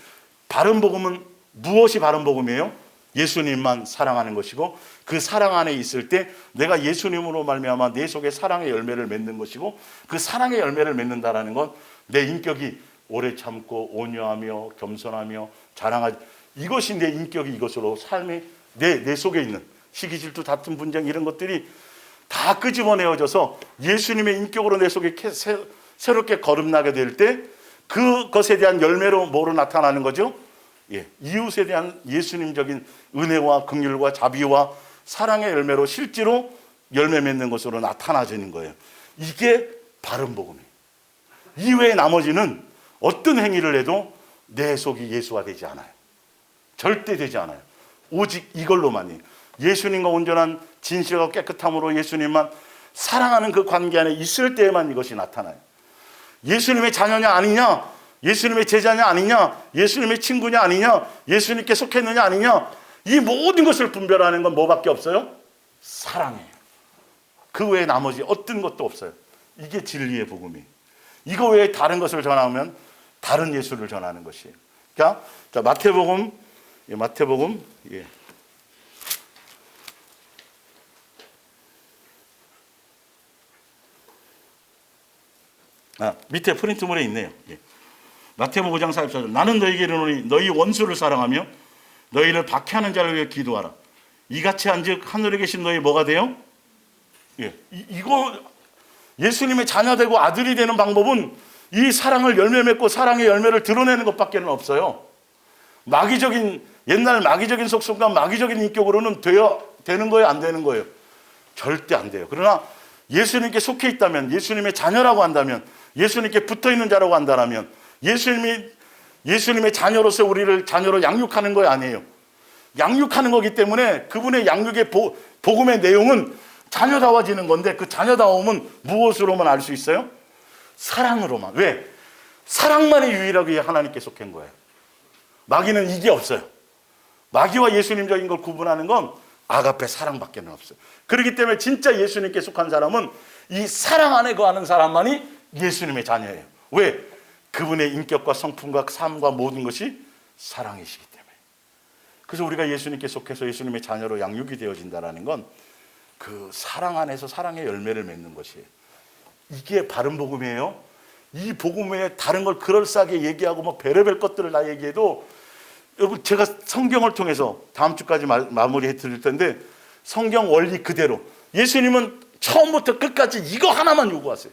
바른 복음은 무엇이 바른 복음이에요? 예수님만 사랑하는 것이고, 그 사랑 안에 있을 때 내가 예수님으로 말미암아 내 속에 사랑의 열매를 맺는 것이고, 그 사랑의 열매를 맺는다라는 건 내 인격이 오래 참고 온유하며 겸손하며 자랑하지, 이것이 내 인격이 이것으로 삶이 내 속에 있는 시기 질투 다툼 분쟁 이런 것들이 다 끄집어내어져서 예수님의 인격으로 내 속에 새롭게 거듭나게 될 때 그것에 대한 열매로 뭐로 나타나는 거죠? 예, 이웃에 대한 예수님적인 은혜와 긍휼과 자비와 사랑의 열매로 실제로 열매 맺는 것으로 나타나지는 거예요. 이게 바른 복음이에요. 이외에 나머지는 어떤 행위를 해도 내 속이 예수화되지 않아요. 절대 되지 않아요. 오직 이걸로만이에요. 예수님과 온전한 진실과 깨끗함으로 예수님만 사랑하는 그 관계 안에 있을 때에만 이것이 나타나요. 예수님의 자녀냐 아니냐, 예수님의 제자냐 아니냐, 예수님의 친구냐 아니냐, 예수님께 속했느냐 아니냐, 이 모든 것을 분별하는 건 뭐밖에 없어요? 사랑이에요. 그 외에 나머지 어떤 것도 없어요. 이게 진리의 복음이에요. 이거 외에 다른 것을 전하면 다른 예수를 전하는 것이에요. 자, 마태복음, 예. 밑에 프린트물에 있네요. 예. 마태복음 5장 44절. 나는 너희에게 이르노니 너희 원수를 사랑하며 너희를 박해하는 자를 위해 기도하라. 이같이 한즉 하늘에 계신 너희 뭐가 돼요? 예. 이거 예수님의 자녀 되고 아들이 되는 방법은 이 사랑을 열매 맺고 사랑의 열매를 드러내는 것밖에는 없어요. 옛날 마귀적인 속성과 마귀적인 인격으로는 되는 거예요, 안 되는 거예요? 절대 안 돼요. 그러나 예수님께 속해 있다면, 예수님의 자녀라고 한다면, 예수님께 붙어 있는 자라고 한다면, 예수님의 자녀로서 우리를 자녀로 양육하는 거 아니에요. 양육하는 거기 때문에 그분의 양육의 복음의 내용은 자녀다워지는 건데, 그 자녀다움은 무엇으로만 알 수 있어요? 사랑으로만. 왜? 사랑만이 유일하게 하나님께 속한 거예요. 마귀는 이게 없어요. 마귀와 예수님적인 걸 구분하는 건 아가페 사랑밖에 없어요. 그렇기 때문에 진짜 예수님께 속한 사람은 이 사랑 안에 거하는 사람만이 예수님의 자녀예요. 왜? 그분의 인격과 성품과 삶과 모든 것이 사랑이시기 때문에. 그래서 우리가 예수님께 속해서 예수님의 자녀로 양육이 되어진다는 건 그 사랑 안에서 사랑의 열매를 맺는 것이에요. 이게 바른 복음이에요. 이 복음에 다른 걸 그럴싸하게 얘기하고 뭐 별의별 것들을 다 얘기해도, 여러분 제가 성경을 통해서 다음 주까지 마무리해 드릴 텐데, 성경 원리 그대로 예수님은 처음부터 끝까지 이거 하나만 요구하세요.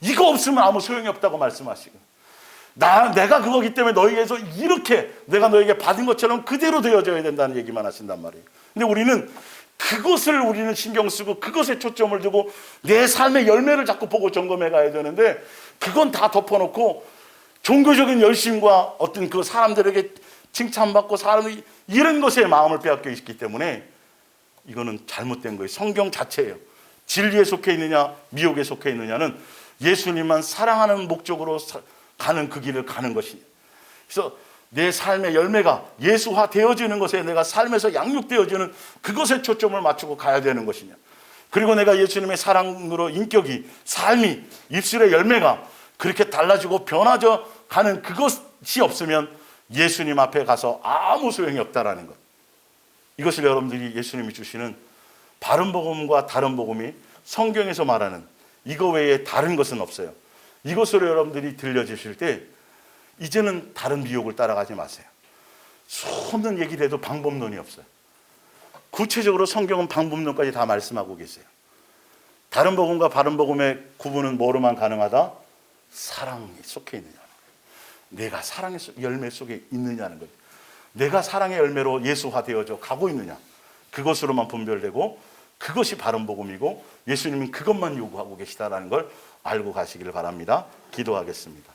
이거 없으면 아무 소용이 없다고 말씀하시고, 내가 그거기 때문에 너희에게서 이렇게 내가 너에게 받은 것처럼 그대로 되어져야 된다는 얘기만 하신단 말이에요. 근데 우리는 신경 쓰고 그것에 초점을 두고 내 삶의 열매를 자꾸 보고 점검해 가야 되는데, 그건 다 덮어놓고 종교적인 열심과 어떤 그 사람들에게 칭찬받고 사람이 이런 것에 마음을 빼앗겨 있기 때문에 이거는 잘못된 거예요. 성경 자체예요. 진리에 속해 있느냐 미혹에 속해 있느냐는 예수님만 사랑하는 목적으로 가는 그 길을 가는 것이에요. 그래서 내 삶의 열매가 예수화 되어지는 것에 내가 삶에서 양육되어지는 그것에 초점을 맞추고 가야 되는 것이냐. 그리고 내가 예수님의 사랑으로 인격이, 삶이, 입술의 열매가 그렇게 달라지고 변화져 가는 그것이 없으면 예수님 앞에 가서 아무 소용이 없다라는 것. 이것을 여러분들이 예수님이 주시는 바른 복음과 다른 복음이 성경에서 말하는 이거 외에 다른 것은 없어요. 이것으로 여러분들이 들려주실 때 이제는 다른 미혹을 따라가지 마세요. 수없는 얘기를 해도 방법론이 없어요. 구체적으로 성경은 방법론까지 다 말씀하고 계세요. 다른 복음과 바른 복음의 구분은 뭐로만 가능하다? 사랑에 속해 있느냐, 내가 사랑의 열매 속에 있느냐는 거예요. 내가 사랑의 열매로 예수화되어져 가고 있느냐, 그것으로만 분별되고 그것이 바른 복음이고 예수님은 그것만 요구하고 계시다는 걸 알고 가시기를 바랍니다. 기도하겠습니다.